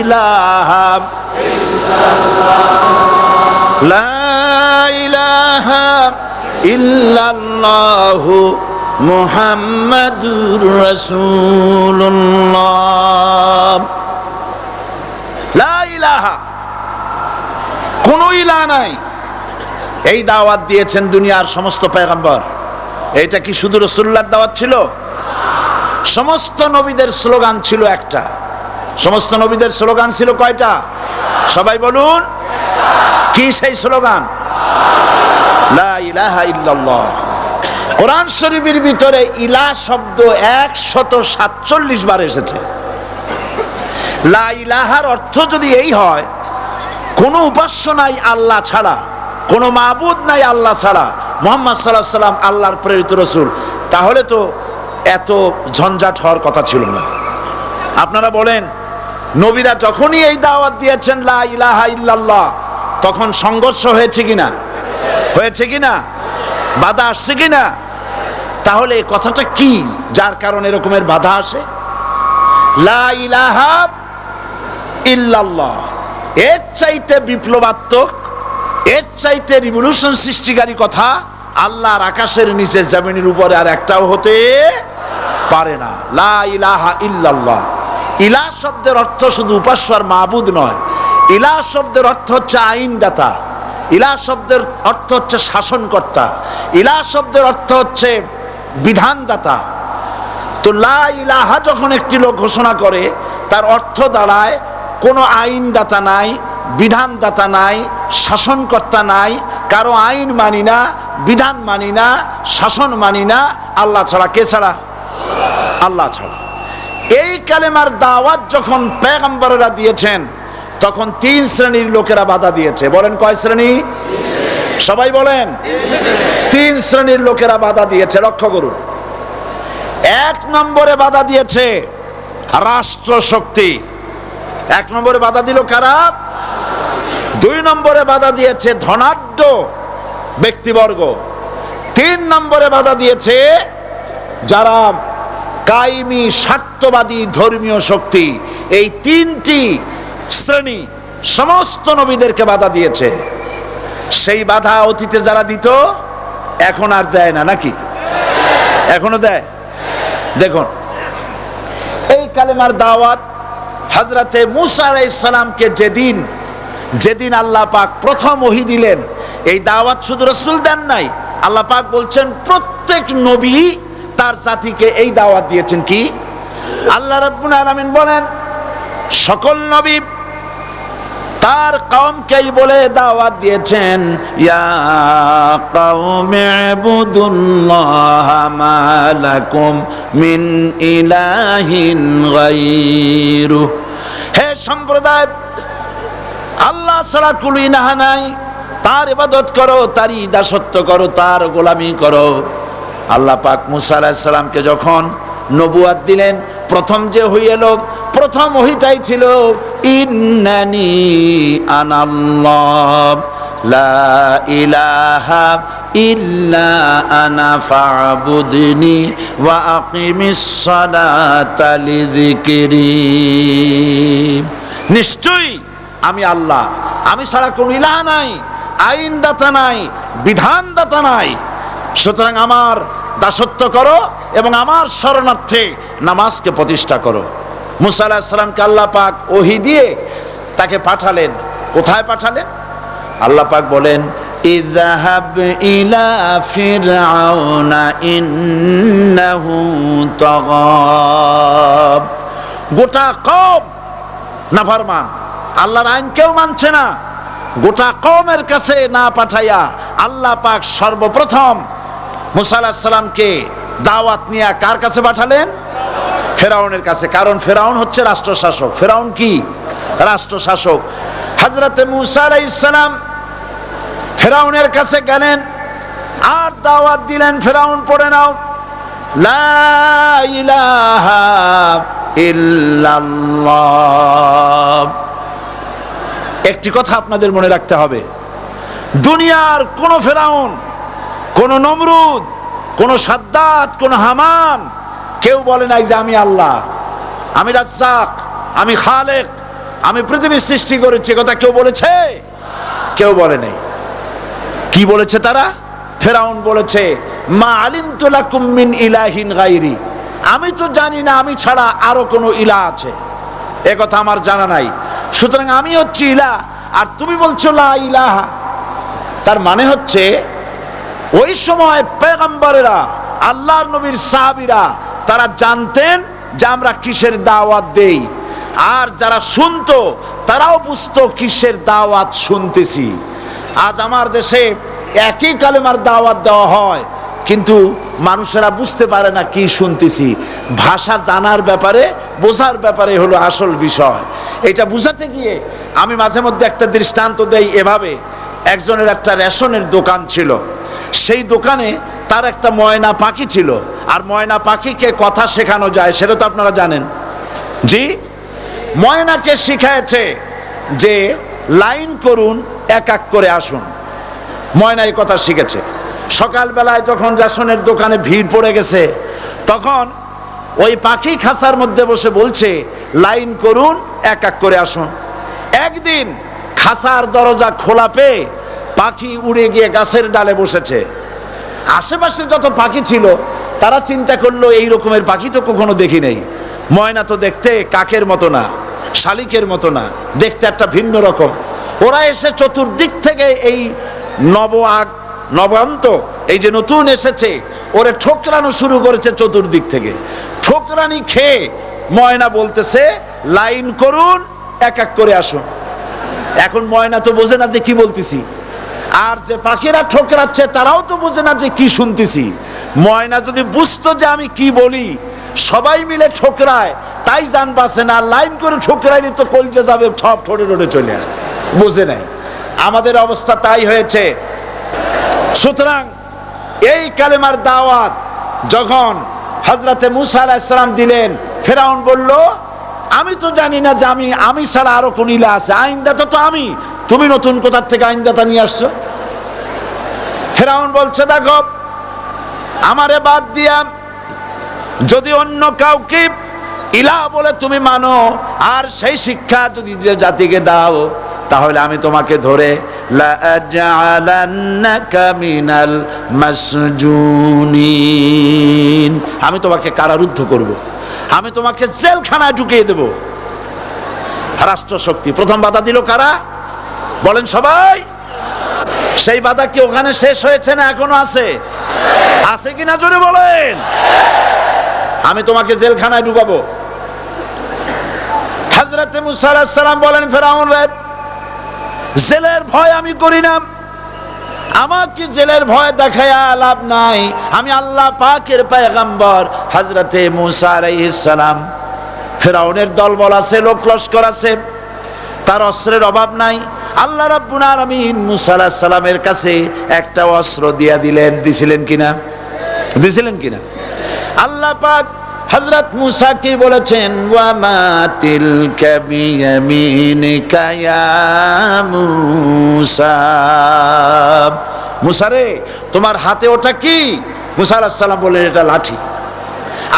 ইলাহা ইল্লাল্লাহ, লা ইলাহা ইল্লাল্লাহু মুহাম্মাদুর রাসূলুল্লাহ। লা ইলাহা, কোনো ইলাহ নাই। এই দাওয়াত দিয়েছেন দুনিয়ার সমস্ত পয়গম্বর। এটা কি শুধু রাসূলুল্লাহর দাওয়াত ছিল? সমস্ত নবীদের স্লোগান ছিল একটা। সমস্ত নবীদের স্লোগান ছিল কয়টা? সবাই বলুন, কি সেই স্লোগান? লা ইলাহা ইল্লাল্লাহ। কোরআন শরীফের ভিতরে ইলাহ শব্দ 147 বার এসেছে। লা ইলাহার অর্থ যদি এই হয়, কোনো উপাস্য নাই আল্লাহ ছাড়া, কোনো মাবুদ নাই আল্লাহ ছাড়া, মুহাম্মদ সাল্লাল্লাহু আলাইহি ওয়াসাল্লাম আল্লাহর প্রেরিত রাসূল, তাহলে তো এত ঝঞ্ঝাট হওয়ার কথা ছিল না। আপনারা বলেন, নবীরা যখনই এই দাওয়াত দিয়েছেন লা ইলাহা ইল্লাল্লাহ, তখন সংঘর্ষ হয়েছে কিনা? হয়েছে কিনা? বাধা আসছে কিনা? তাহলে এই কথাটা কি, যার কারণে এরকমের বাধা আসে? লা ইলাহা ইল্লাল্লাহ, এর চাইতে বিপ্লবাত্মক, এর চাইতে রিভলিউশন সৃষ্টিকারী কথা আল্লাহর আকাশের নিচে জমিনের উপরে আর একটাও হতে পারে না। লা ইলাহা ইল্লাল্লাহ। ইলাহ শব্দের অর্থ শুধু উপাস্য আর মাবুদ নয়। ইলাহ শব্দের অর্থ হচ্ছে আইনদাতা, ইলাহ শব্দের অর্থ হচ্ছে শাসনকর্তা, ইলাহ শব্দের অর্থ হচ্ছে বিধানদাতা। তো লা ইলাহা যখন একটি লোক ঘোষণা করে, তার অর্থ দাঁড়ায় কোনো আইনদাতা নাই, বিধানদাতা নাই, শাসনকর্তা নাই, কারো আইন মানি না, বিধান মানি না, শাসন মানি না, আল্লাহ ছাড়া। কে ছাড়া? আল্লাহ ছাড়া। এই কালেমার দাওয়াত যখন পয়গম্বরেরা দিয়েছেন, তখন 3 শ্রেণীর লোকেরা বাধা দিয়েছে। বলেন কয় শ্রেণী? সবাই বলেন। 3 শ্রেণীর লোকেরা বাধা দিয়েছে, লক্ষ্য করুন। 1 নম্বরে বাধা দিয়েছে রাষ্ট্র শক্তি। 1 নম্বরে বাধা দিল কারা? 2 নম্বরে বাধা দিয়েছে ধনাঢ্য ব্যক্তিবর্গ। 3 নম্বরে বাধা দিয়েছে যারা কায়েমি স্বার্থবাদী ধর্মীয় শক্তি। এই 3টি শ্রেণী সমস্ত নবীদেরকে বাধা দিয়েছে। সেই বাধা অতীতে যারা দিত এখন আর দেয় না, নাকি? এখনো দেয়। দেখুন, এই কালেমার দাওয়াত হযরতে মূসা আলাইহিস সালামকে যেদিন আল্লাহ পাক প্রথম ওহী দিলেন, এই দাওয়াত শুধু রাসূল দেন নাই, আল্লাহ পাক বলছেন প্রত্যেক নবী তার জাতিকে এই দাওয়াত দিয়েছেন। কি? আল্লাহ রাব্বুল আলামিন বলেন সকল নবী তার কওমকেই বলে দাওয়াত দিয়েছেন, ইয়া কওমি ইবুদুল্লাহা মা লাকুম মিন ইলাহিন গায়রু। হে সম্প্রদায়, আল্লাহ ছাড়া কোনো ইলাহ নাই, তার ইবাদত করো, তারই দাসত্ব করো, তার গোলামি করো। আল্লাহ পাক মূসা আলাইহিস সালামকে যখন নবুয়াত দিলেন, প্রথম যে ওহী এলো, প্রথম ওহীটাই ছিল ইন্নানি আনাল্লাহ লা ইলাহা ইল্লা আনা ফা'বুদনি ওয়া আকিমিস সালাতা লিযিকরি। নিশ্চয়ই আমি আল্লাহ, আমি ছাড়া কোনো ইলাহ নাই, আইনদাতা নাই, বিধানদাতা নাই, সুতরাং আমার দাসত্ব করো এবং আমার শরণার্থে নামাজকে প্রতিষ্ঠা করো। মূসা আলাইহিস সালামকে আল্লাহ পাক ওহী দিয়ে তাকে পাঠালেন। কোথায় পাঠালেন? আল্লাহ পাক বলেন, ইযহাব ইলা ফিরআউনা ইন্নাহু তাগা। গোটা কওম নাফরমান, আল্লাহর আইন কেউ মানছে না। গোটা কওমের কাছে না পাঠাইয়া আল্লাহ পাক সর্বপ্রথম মূসা আলাইহিস সালামকে দাওয়াত নিয়ে কার কাছে পাঠালেন? ফেরাউনের কাছে। কারণ ফেরাউন হচ্ছে রাষ্ট্রশাসক। ফেরাউন কি? রাষ্ট্রশাসক। হযরতে মূসা আলাইহিস সালাম ফেরাউনের কাছে গেলেন আর দাওয়াত দিলেন। ফেরাউন পড়ে নাও, লা ইলাহা ইল্লাল্লাহ। একটি কথা আপনাদের মনে রাখতে হবে, দুনিয়ার কোন ফেরাউন, কোন নমরুদ, কোন সাদ্দাত, কোন হামান কেউ বলে নাই যে আমি আল্লাহ, আমি রাজ্জাক, আমি খালেক, আমি পৃথিবীর সৃষ্টি করেছি। কথা কেউ বলেছে? কেউ বলে নাই। কি বলেছে তারা? ফেরাউন বলেছে, মা আলিমতু লাকুম মিন ইলাহিন গায়রি। আমি তো জানি না আমি ছাড়া আরো কোনো ইলাহ আছে, এ কথা আমার জানা নাই, সুতরাং আমি হচ্ছি ইলাহ, আর তুমি বলছো লা ইলাহা। তার মানে হচ্ছে ওই সময় পয়গম্বরেরা, আল্লাহর নবীর সাহাবীরা, তারা জানতেন যে আমরা কিসের দাওয়াত দেই, আর যারা শুনতো তারাও বুঝতো কিসের দাওয়াত শুনতেছি। আজ আমার দেশে একই কালেমার দাওয়াত দেওয়া হয়, কিন্তু মানুষেরা বুঝতে পারে না কি শুনতেছি। ভাষা জানার ব্যাপারে, বোঝার ব্যাপারে হলো আসল বিষয়। এটা বুঝাতে গিয়ে আমি মাঝে মধ্যে একটা দৃষ্টান্ত দেই এভাবে। একজনের একটা রেশনের দোকান ছিল, সেই দোকানে তার একটা ময়না পাখি ছিল। আর ময়না পাখিকে কথা শেখানো যায়, সেটা তো আপনারা জানেন। জি, ময়নাকে শিখায়েছে যে লাইন করুন, এক এক করে আসুন। ময়না এই কথা শিখেছে। সকালবেলায় যখন রেশনের দোকানে ভিড় পড়ে গেছে, তখন ওই পাখি খাঁচার মধ্যে বসে বলছে, লাইন করুন, এক এক করে আসুন। একদিন খাঁচার দরজা খোলা পেয়ে পাখি উড়ে গিয়ে গাছের ডালে বসেছে। আশেপাশে যত পাখি ছিল তারা চিন্তা করলো, এই রকমের পাখি তো কখনো দেখি নাই। ময়না তো দেখতে কাকের মতো না, শালিকের মতো না, দেখতে একটা ভিন্ন রকম। ওরা এসে চতুর্দিক থেকে এই নবান্ত, এই যে নতুন এসেছে, ওরে ঠোকরানো শুরু করেছে চতুর্দিক থেকে। ঠোকরানি খেয়ে ময়না বলতেছে লাইন করুন, এক এক করে আসুন। এখন ময়না তো বোঝে না যে কি বলতেছি, আর যে পাখিরা ঠোকরাচ্ছে তারাও তো বোঝে না যে কি শুনতেছি। ময়না যদি বুঝতো যে আমি কি বলি, সবাই মিলে ঠোকরায়, তাই জান বাঁচে না। লাইন করে ঠোকরাইলে তো কলজে যাবে, সব ঠোঁটে ঠোঁটে চলে আসে, বুঝে নাই। আমাদের অবস্থা তাই হয়েছে। সুতরাং এই কালেমার দাওয়াত যখন হযরতে মুসা আলাইহিস সালাম দিলেন, ফেরাউন বলল আমি তো জানি না যে আমি ছাড়া আরো কোন ইলা আছে, আইনদাতা তো আমি, তুমি নতুন কোথা থেকে আইনদাতা নিয়ে আসছো? ফেরাউন বলছে দেখো, আমারে বাদ দিয়া যদি অন্য কাউকে ইলা বলে তুমি মানো, আর সেই শিক্ষা যদি যে জাতিকে দাও, তাহলে আমি তোমাকে ধরে লাআজআলান্নাকা মিনাল মাসজুনিন, আমি তোমাকে কারারুদ্ধ করব, আমি তোমাকে জেলখানায় ঢুকিয়ে দেব। রাষ্ট্রশক্তি প্রথম বাধা দিল কারা? বলেন সবাই। সেই বাধা কি ওখানে শেষ হয়েছে না এখনো আছে? আছে কিনা জোরে বলেন। আমি তোমাকে জেলখানায় ঢুকাবো। হযরতে মুসা আলাইহিস সালাম বলেন ফেরাউন রে, জেলের ভয় আমি করি না, আমাকে জেলের ভয় দেখায়া লাভ নাই, আমি আল্লাহ পাকের পয়গম্বর হযরতে মুসা আলাইহিস সালাম। ফেরাউনের দলবল আছে, লোক লস্কর আছে, তার অস্ত্রের অভাব নাই। আল্লাহ রাব্বুল আলামিন মুসা আলাইহিস সালামের কাছে একটা অস্ত্র দিয়া দিলেন, দিছিলেন কিনা? আল্লাহ পাক হযরত মুসা কি বলেছেন, ওয়া মা তিলকা বিয়ামিনিকা ইয়া মুসা, মুসা রে তোমার হাতে ওটা কি? মুসা আলাইহিস সালাম বললেন এটা লাঠি।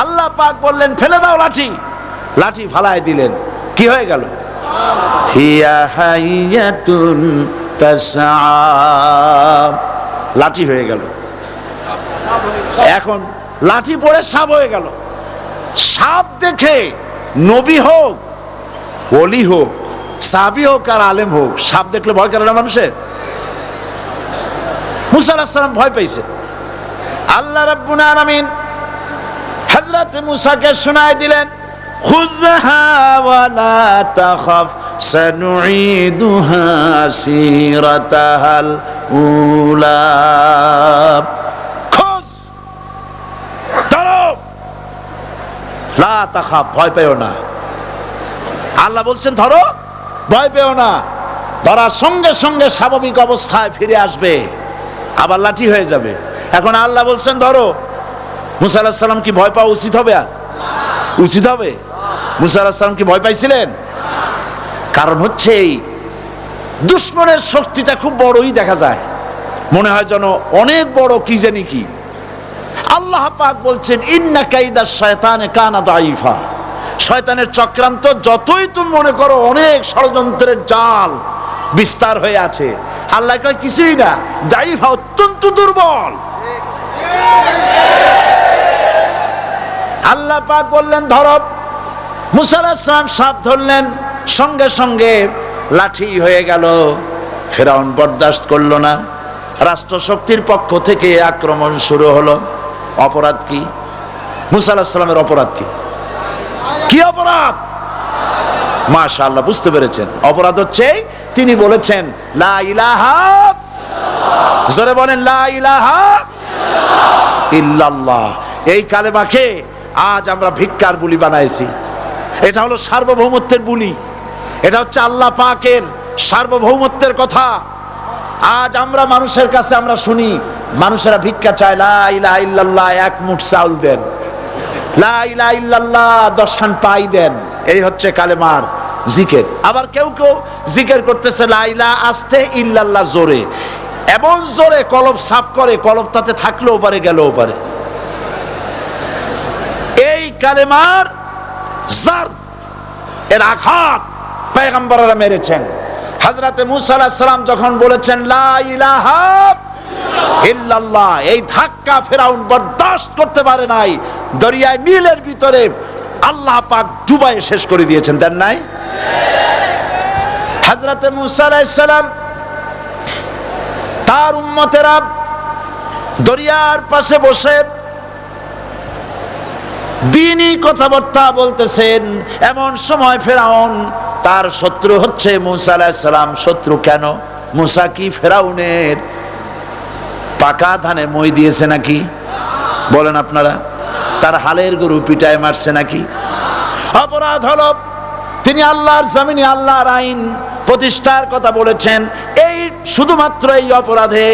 আল্লাহ পাক বললেন ফেলে দাও লাঠি, লাঠি ফালায় দিলেন, কি হয়ে গেল? হিয়া হাইয়াতুন তাসআ, লাঠি হয়ে গেল। এখন লাঠি পড়ে সাপ হয়ে গেল। সাপ দেখে নবী হোক, ওলি হোক, সাহাবী হোক আর আলেম হোক, সাপ দেখলে ভয় করে না মানুষের? মুসা আলাইহিস সালাম ভয় পাইছে। আল্লাহ রাব্বুল আলামিন হযরত মুসাকে শোনায় দিলেন, খুযহা ওয়া লা তাখাফ সানুঈদুহা সিরাতাহাল উলা, লা তাখাফ, ভয় পেও না। আল্লাহ বলছেন ধরো, ভয় পেও না। ধরার সঙ্গে সঙ্গে স্বাভাবিক অবস্থায় ফিরে আসবে, আবার লাঠি হয়ে যাবে। এখন আল্লাহ বলছেন ধরো, মুসা আলাইহিস সালাম কি ভয় পাওয়া উচিত হবে? আর উচিত হবে? মুসা আলাইহিস সালাম কি ভয় পাইছিলেন? কারণ হচ্ছে এই দুশমনের শক্তিটা খুব বড়ই দেখা যায়, মনে হয় যেন অনেক বড়, কি জানি কি। আল্লাহ পাক বলছেন ইন্না কাইদাশ শায়তানে কানা দাঈফা, শয়তানের চক্রান্ত যতই তুমি মনে করো অনেক ষড়যন্ত্রের জাল বিস্তার হয়ে আছে, আল্লাহ কয় কিছুই না, দাঈফা অত্যন্ত দুর্বল। আল্লাহ পাক বললেন ধরো, মুসা আলাইহিস সালাম সাপ ধরলেন, সঙ্গে সঙ্গে লাঠি হয়ে গেল। ফেরাউন বরদাস্ত করলো না, রাষ্ট্রশক্তির পক্ষ থেকে আক্রমণ শুরু হলো। অপরাধ কি? মুসা আলাইহিস সালামের অপরাধ কি? কি অপরাধ? মাশাআল্লাহ, বুঝতে পেরেছেন। অপরাধ হচ্ছে তিনি বলেছেন লা ইলাহা, জোরে বলেন লা ইলাহা ইল্লাল্লাহ। এই কালেমাকে আজ আমরা ভিক্ষার বুলি বানাইছি। এটা হলো সার্বভৌমত্বের বুলি, এটা হচ্ছে আল্লাহ পাকের সার্বভৌমত্বের কথা। আজ আমরা মানুষের কাছে আমরা শুনি, মানুষেরা ভিক্ষা চায়, লা ইলাহা ইল্লাল্লাহ, এক মুঠ চাউল দেন, লা ইলাহা ইল্লাল্লাহ 10 খান পাই দেন। এই হচ্ছে কালেমার জিকির। আবার কেউ কেউ জিকির করতেছে লা ইলাহা আস্তে, ইল্লাল্লাহ জোরে, এমন জোরে কলব সাফ করে, কলব তাতে থাকলেও পারে গেলেও পারে। এই কালেমার জার, এর আঘাত পয়গম্বররা মেরেছেন। হযরতে মুসা আলাইহিস সালাম যখন বলেছেন লা ইলাহা ইল্লাল্লাহ, এই ধাক্কা ফেরাউন বরদাস্ত করতে পারে নাই। দরিয়ায় নীলের ভিতরে আল্লাহ পাক ডুবাইয়ে শেষ করে দিয়েছেন, দেন নাই? হযরতে মুসা আলাইহিস সালাম তার উম্মতেরা দরিয়ার পাশে বসে দ্বীনি কথাবার্তা বলতেছেন। এমন সময় ফেরাউন, তার শত্রু হচ্ছে মূসা আলাইহিস সালাম। শত্রু কেন? মূসা কি ফেরাউনের পাকা ধানে মই দিয়েছে নাকি? বলেন আপনারা। তার হালের গরু পিটায় মারছে নাকি? অপরাধ হলো তিনি আল্লাহর জমিনে আল্লাহর আইন প্রতিষ্ঠার কথা বলেছেন। এই শুধুমাত্র এই অপরাধে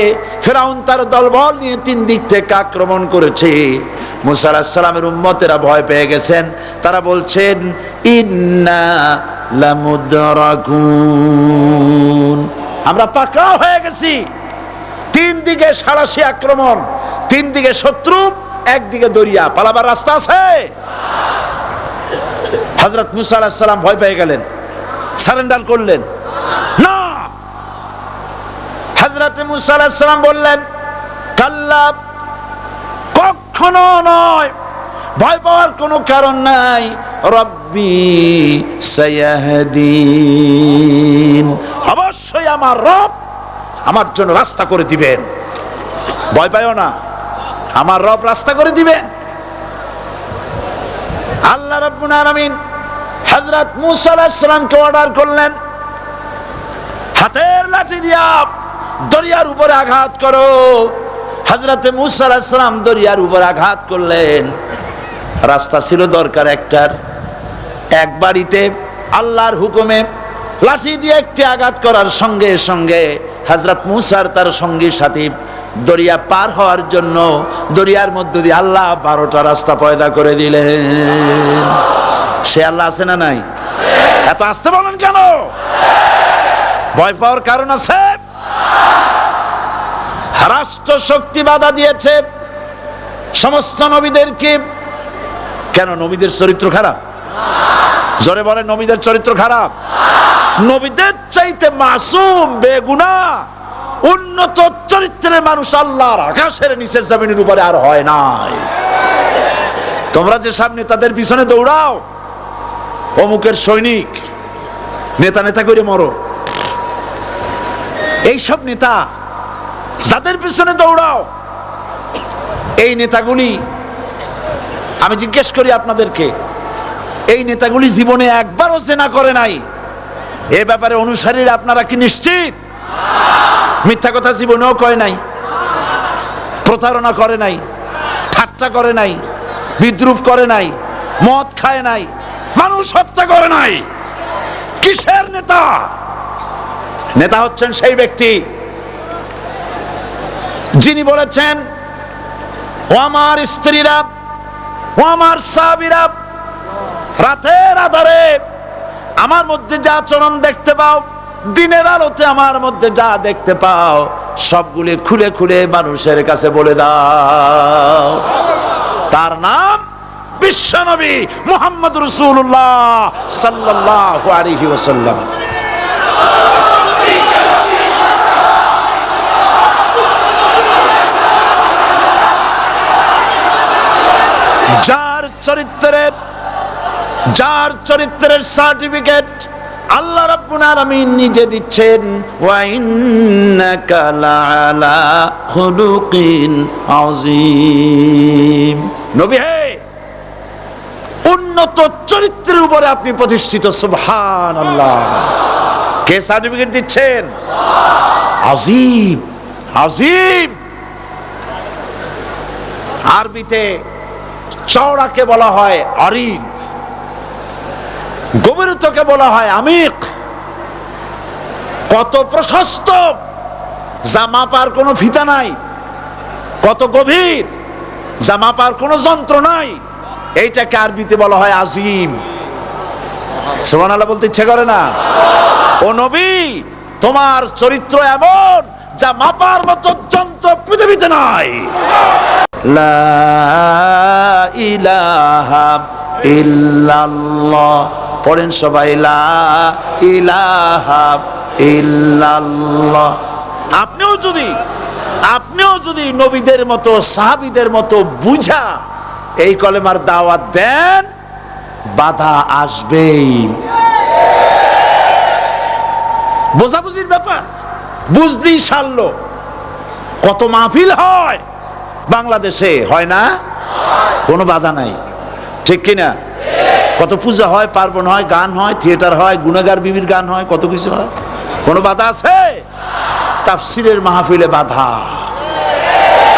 ফেরাউন তার দলবল নিয়ে 3 দিক থেকে আক্রমণ করেছে। মূসা আলাইহিস সালামের উম্মতেরা ভয় পেয়ে গেছেন। তারা বলছেন ইন্না লামুদরাকুন, আমরা পাকড়াও হয়ে গেছি। 3 দিকে সাড়াশি আক্রমণ, 3 দিকে শত্রু, একদিকে দরিয়া, পালাবার রাস্তা আছে? হযরত মূসা আলাইহিস সালাম ভয় পেয়ে গেলেন, সারেন্ডার করলেন না। হযরত মূসা আলাইহিস সালাম বললেন কাল্লা, কখনো নয়, ভয় পাওয়ার কোনো কারণ নাই। রব্বি সায়াহদিন, অবশ্যই আমার রব আমার জন্য রাস্তা করে দিবেন। ভয় পাইও না, আমার রব রাস্তা করে দিবেন। আল্লাহ রাব্বুল আলামিন হযরত মূসা আলাইহিস সালামকে অর্ডার করলেন, হাতের লাঠি দিয়া দরিয়ার উপরে আঘাত করো। হযরত মূসা আলাইহিস সালাম দরিয়ার উপরে আঘাত করলেন। রাস্তা ছিল দরকার একটার, এক বাড়িতে আল্লাহর হুকুমে লাঠি দিয়ে একটি আঘাত করার সঙ্গে সঙ্গে হযরত মূসার তার সঙ্গী সাথী দরিয়া পার হওয়ার জন্য দরিয়ার মধ্য দিয়ে আল্লাহ 12টা রাস্তা পয়দা করে দিলেন। সে আল্লাহ আছে না নাই? এত আসতে বলেন কেন? ভয় পাওয়ার কারণ আছে? রাষ্ট্র শক্তি বাধা দিয়েছে সমস্ত নবীদেরকে। কেন? নবীদের চরিত্র খারাপ? জোরে বলেন, নবীদের চরিত্র খারাপ? নবীদের চাইতে মাসুম, বেগুনাহ, উন্নত চরিত্রের মানুষ আল্লাহর আকাশের নিচে জমিনের উপরে আর হয় নাই। তোমরা যে সামনে তাদের পিছনে দৌড়াও, অমুকের সৈনিক, নেতা নেতা করে মরো, এইসব নেতা যাদের পিছনে দৌড়াও, এই নেতাগুলি, আমি জিজ্ঞেস করি আপনাদেরকে, এই নেতাগুলি জীবনে একবারও জেনা করে নাই? এ ব্যাপারে অনুসারীরা আপনারা কি নিশ্চিত? মিথ্যা কথা জীবনেও কয় নাই, প্রতারণা করে নাই, ঠাট্টা করে নাই, বিদ্রুপ করে নাই, মদ খায় নাই, মানুষ হত্যা করে নাই। কিসের নেতা? নেতা হচ্ছেন সেই ব্যক্তি যিনি বলেছেন, ও আমার স্ত্রীরা, ও আমার সাহাবীরা, রাতের আধারে আমার মধ্যে যা আচরণ দেখতে পাও, দিনের আলোতে আমার মধ্যে যা দেখতে পাও, সবগুলি খুলে খুলে মানুষের কাছে বলে দাও। তার নাম বিশ্বনবী মুহাম্মদ রাসূলুল্লাহ সাল্লাল্লাহু আলাইহি ওয়াসাল্লাম। যার চরিত্রের সার্টিফিকেট আল্লাহ রাব্বুল আলামিন নিজে দিচ্ছেন, ওয়া ইন্নাকা লাআলা খুলুকিন আযীম। নবী হে, উন্নত চরিত্রের উপরে আপনি প্রতিষ্ঠিত। সুবহানাল্লাহ। কে সার্টিফিকেট দিচ্ছেন? আযীম, আযীম। আরবিতে চওড়াকে বলা হয় আরিদ, গভীরতাকে বলা হয় আমিক। কত প্রশস্ত, যা মাপার কোনো ফিতা নাই, কত গভীর, যা মাপার কোনো যন্ত্র নাই, এইটাকে আরবিতে বলা হয় আজিম। সুবহানাল্লাহ বলতে ইচ্ছে করে না? ও নবী, তোমার চরিত্র এমন যা মাপার মতো যন্ত্র পৃথিবীতে নাই। লা ইলাহা ইল্লাল্লাহ। পড়েন সবাই, লা ইলাহা ইল্লাল্লাহ। আপনিও যদি নবীদের মতো, সাহাবীদের মতো বুঝা এই কলেমার দাওয়াত দেন, বাধা আসবেই। বোঝাবুঝির ব্যাপার, বুঝতেই সারলো। কত মাহফিল হয় বাংলাদেশে, হয় না? কোনো বাধা নাই। ঠিক কিনা? কত পূজা হয়, পার্বণ হয়, গান হয়, থিয়েটার হয়, গুনাগার বিবির গান হয়, কত কিছু হয়। কোনো বাধা আছে? তাফসিরের মাহফিলে বাধা।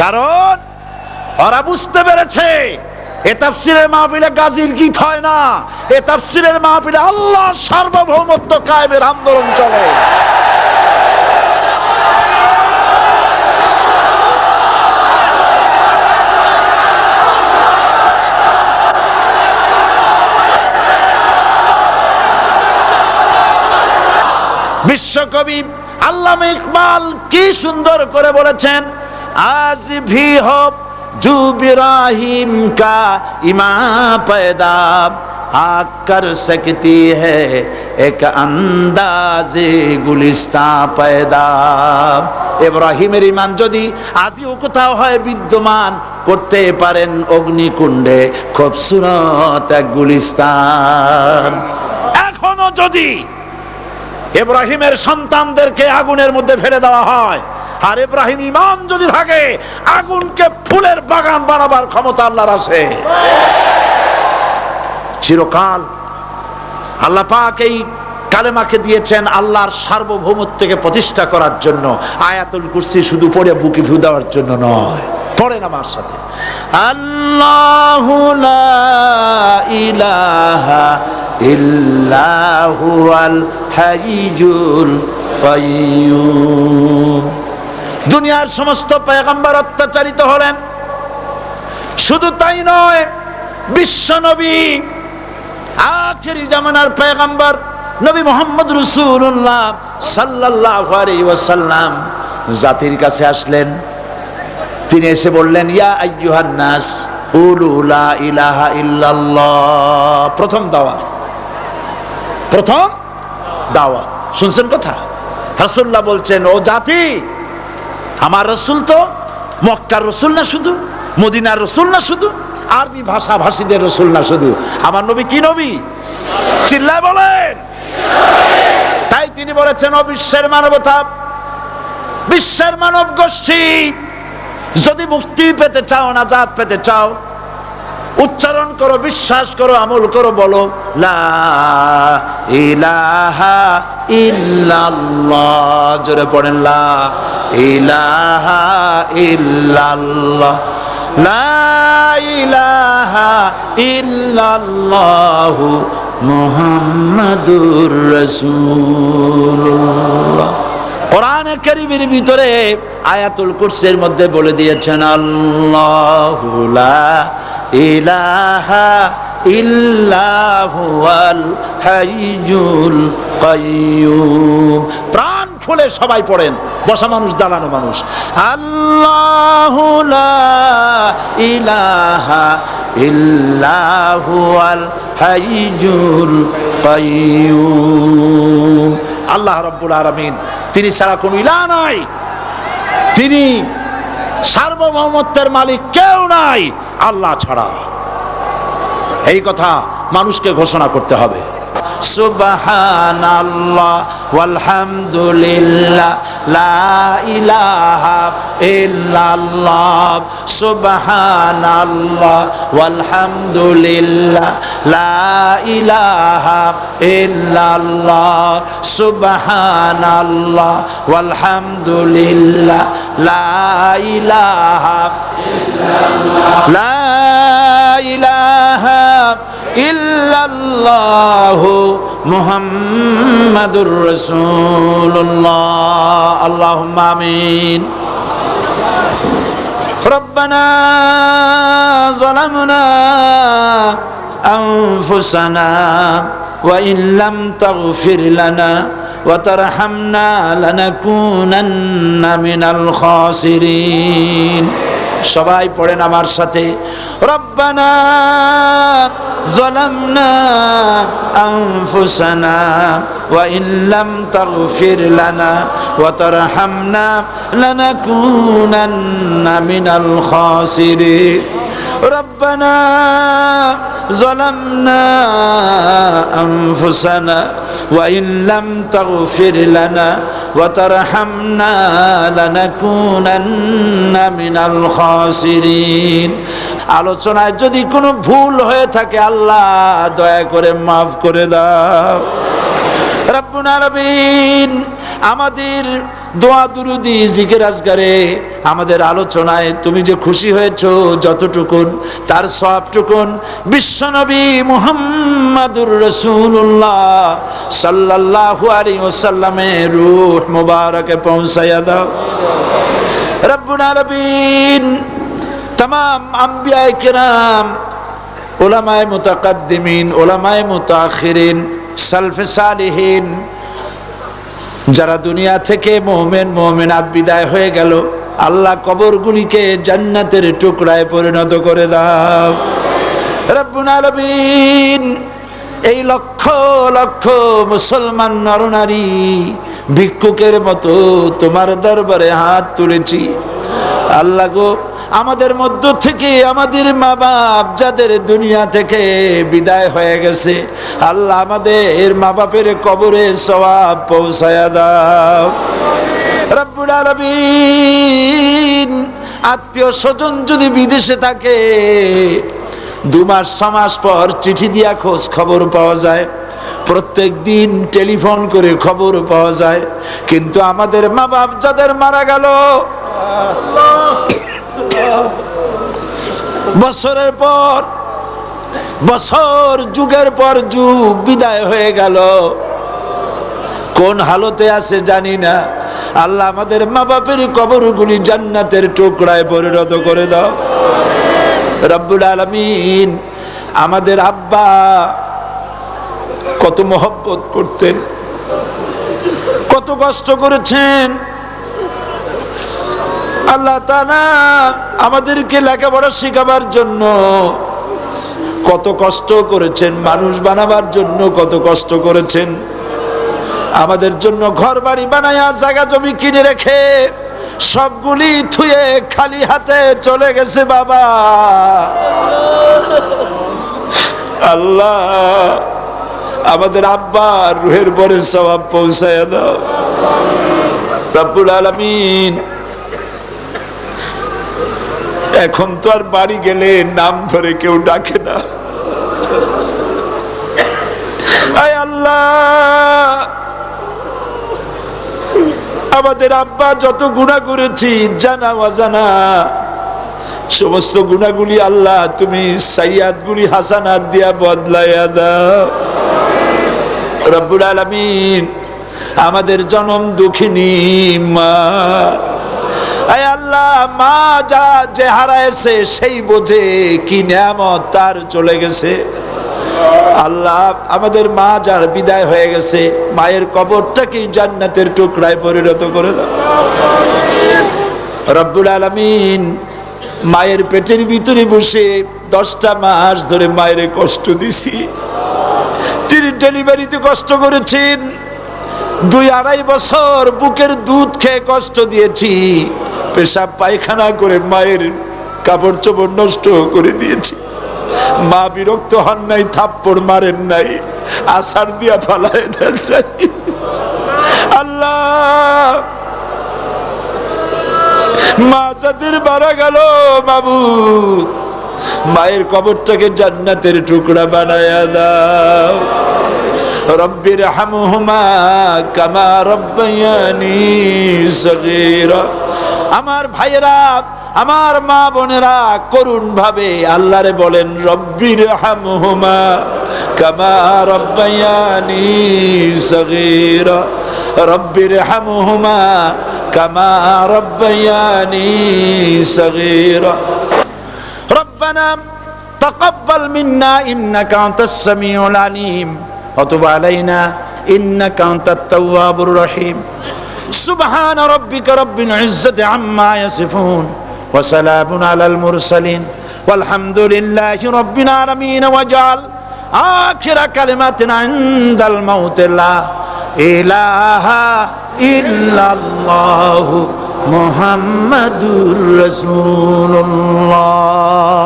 কারণ ওরা বুঝতে পেরেছে এ তাফসিরের মাহফিলে গাজীর গীত হয় না, এ তাফসিরের মাহফিলে আল্লাহর সার্বভৌমত্ব কায়েমের আন্দোলন চলে। বিশ্বকবি আল্লামা ইকবাল কি সুন্দর করে বলেছেন, আজ ভি হো জু ইব্রাহিম কা ইমা पैदा आग कर सकती है एक अंदाज़े गुलिस्तां पैदा। ইব্রাহিমের ঈমান যদি আজও কোথাও হয় বিদ্যমান, করতে পারেন অগ্নিকুণ্ডে খুবসুরত এক গুলিস্তান। এখনো যদি ইব্রাহিমের সন্তানদেরকে আগুনের মধ্যে ফেলে দেওয়া হয়, আর ইব্রাহিম ঈমান যদি থাকে, আগুনকে ফুলের বাগান বানাবার ক্ষমতা আল্লাহর আছে। চিরকাল আল্লাহ পাক এই কালেমাকে দিয়েছেন আল্লাহর সার্বভৌমত্বকে প্রতিষ্ঠা করার জন্য। আয়াতুল কুরসি শুধু পড়ে বুকে ফু দেওয়ার জন্য নয়। পড়েন আমার সাথে, আল্লাহু লা ইলাহা ইল্লাহু আল হাইয়ুল কাইয়্যুম। দুনিয়ার সমস্ত পয়গম্বর অত্যাচারিত হলেন, শুধু তাই নয়, বিশ্ব নবী আখেরি জামানার পয়গম্বর নবী মুহাম্মদ রাসূলুল্লাহ সাল্লাল্লাহু আলাইহি ওয়াসাল্লাম জাতির কাছে আসলেন। তিনি এসে বললেন, ইয়া আইয়ুহান নাস কুলু লা ইলাহা ইল্লাল্লাহ। প্রথম দাওয়াত, প্রথম দাওয়াত। শুনছেন কথা? রাসূলুল্লাহ বলছেন, ও জাতি, আমার রাসূল তো মক্কার রাসূল না শুধু, মদিনার রাসূল না শুধু, আরবি ভাষাভাষীদের রাসূল না শুধু, আমার নবী কি নবী? চিল্লায় বলেন। তাই তিনি বলেছেন, ও বিশ্বের মানবতা, বিশ্বের মানব গোষ্ঠী, যদি মুক্তি পেতে চাও, নাজাত পেতে চাও, উচ্চারণ করো, বিশ্বাস করো, আমল করো, বলো লা ইলাহা ইল্লাল্লাহ। জোরে পড়েন, লা ইলাহা ইল্লাল্লাহ, লা ইলাহা ইল্লাল্লাহু মুহাম্মাদুর রাসূলুল্লাহ। কোরআন কারীমের ভিতরে আয়াতুল কুরসির মধ্যে বলে দিয়েছেন, আল্লাহু লা ইলাহা ইল্লাহু আল হাইয়ুল কাইয়্যুম। প্রাণ খুলে সবাই পড়েন, বসা মানুষ, দাঁড়ানো মানুষ, আল্লাহু লা ইলাহা ইল্লাহু আল হাইয়ুল কাইয়্যুম। আল্লাহ রাব্বুল আলামিন, তিনি ছাড়া কোনো ইলাহ নাই, তিনি সার্বভৌমত্বের মালিক, কেউ নাই আল্লাহ ছাড়া। এই কথা মানুষকে ঘোষণা করতে হবে। সুবহানাল্লাহ ওয়ালহামদুলিল্লাহ লা ইলাহা ইল্লাল্লাহ। সুবহানাল্লাহ ওয়ালহামদুলিল্লাহ লা ইলাহা ইল্লাল্লাহ। সুবহানাল্লাহ ওয়ালহামদুলিল্লাহ লা ইলাহা ইল্লাল্লাহ, লা ইলাহা ইল্লাল্লাহু মুহাম্মাদুর রাসূলুল্লাহ। আল্লাহুম্মা আমিন। রব্বানা যালামনা আনফুসানা ওয়া ইন লাম তাগফির লানা ওয়া তারহামনা লানাকুনান্না মিনাল খাসিরিন। সবাই পড়েন আমার সাথে, রব্বানা যালামনা আনফুসানা ওয়া ইন লাম তাগফির লানা ওয়া তারহামনা লানাকুনান্না মিনাল খাসিরিন। ربنا ظلمنا أنفسنا وإن لم تغفر لنا وترحمنا لنكونن من الخاسرين আলোচনায় যদি কোনো ভুল হয়ে থাকে আল্লাহ দয়া করে মাফ করে দাও রব্বুল আলামিন আমাদের দোয়া দুরুদি জিকির আজগারে আমাদের আলোচনায় তুমি যে খুশি হয়েছো যতটুকুন তার সবটুকুন বিশ্বনবী মুহাম্মাদুর রাসূলুল্লাহ সাল্লাল্লাহু আলাইহি ওয়াসাল্লামের রূহ মুবারকে পৌঁছায়া দাও রব্বুল আলামিন तमाम अंबियाए किराम उलमाए मुतकद्दिमीन उलमाए मुताखिरीन सलफे सालिहीन যারা দুনিয়া থেকে মুমিন মুমিনাত বিদায় হয়ে গেল আল্লাহ কবরগুলিকে জান্নাতের টুকরায় পরিণত করে দাও রব্বুল আলামিন এই লক্ষ লক্ষ মুসলমান নরনারী ভিক্ষুকের মতো তোমার দরবারে হাত তুলেছি আল্লাহ গো আমাদের মধ্য থেকে আমাদের মা বাপ যাদের দুনিয়া থেকে বিদায় হয়ে গেছে আল্লাহ আমাদের মা বাপের কবরে সওয়াব পৌঁছায়া দাও রব্বুল আলামিন আত্মীয় স্বজন যদি বিদেশে থাকে 2 মাস 6 মাস পর চিঠি দিয়া খোঁজ খবর পাওয়া যায় প্রত্যেক দিন টেলিফোন করে খবর পাওয়া যায় কিন্তু আমাদের মা বাপ যাদের মারা গেল বছরের পর বছর যুগের পর যুগ বিদায় হয়ে গেল কোন হালতে আছে জানি না আল্লাহ আমাদের মা বাপের কবরগুলি জান্নাতের টুকরায় পরিণত করে দাও রব্বুল আলামিন আমাদের আব্বা কত মহব্বত করতেন কত কষ্ট করেছেন আল্লাহ তাআলা আমাদেরকে লেখাপড়া শেখাবার জন্য কত কষ্ট করেছেন মানুষ বানাবার জন্য কত কষ্ট করেছেন আমাদের জন্য ঘর বাড়ি বানায়া জায়গা জমি কিনে রেখে সবগুলি থুয়ে খালি হাতে চলে গেছে বাবা আল্লাহ আমাদের আব্বা রুহের পরে সওয়াব পৌঁছায়া দাও রব্বুল আলামিন এখন তো আর বাড়ি গেলে নাম ধরে কেউ ডাকে না আয় আল্লাহ আমাদের আব্বা যত গুনাহ করেছি জানা অজানা সমস্ত গুনাহগুলি আল্লাহ তুমি সাইয়াদগুলি হাসানাত দিয়া বদলাইয়া দাও রব্বুল আলামিন আমাদের জনম দুঃখিনী মা আয় আল্লাহ মা যা যে হারাইছে সেই বোঝে কি নিয়ামত তার চলে গেছে আল্লাহ আমাদের মা যার বিদায় হয়ে গেছে মায়ের কবরটাকে জান্নাতের টুকরায় পরিণত করে দাও রব্বুল আলামিন মায়ের পেটের ভিতরে বসে 10টা মাস ধরে মায়ের কষ্ট দিছি তিনি ডেলিভারিতে কষ্ট করেছেন 2-2.5 বছর বুকের দুধ খেয়ে কষ্ট দিয়েছি পেশাব পায়খানা করে মায়ের কাপড় চোপড় নষ্ট করে দিয়েছি মা বিরক্ত হন নাই থাপ্পড় মারেন নাই আছাড় দিয়া ফালায় দেন নাই আল্লাহ মা যাদের মারা গেল মাবুদ মায়ের কবরটাকে জান্নাতের টুকরা বানায়া দাও রব্বির হামহুমা কামা রব্বায়ানি সগীরা আমার ভাইয়েরা আমার মা বোনেরা করুণ ভাবে আল্লাহরে বলেন রব্বির হামহুমা কামা রব্বায়ানি সগীরা রব্বির হামহুমা কামা রব্বায়ানি সগীরা রব্বানা তাকাব্বাল মিন্না ইন্নাকা আনতাস সামিউল আলিম وتب علينا إنك أنت التواب الرحيم سبحان ربك رب العزة عما يصفون وسلام على المرسلين والحمد لله رب العالمين واجعل آخر كلمتنا عند الموت لا إله إلا الله محمد رسول الله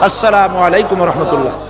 আসসালামু আলাইকুম রহমতুল্লাহ।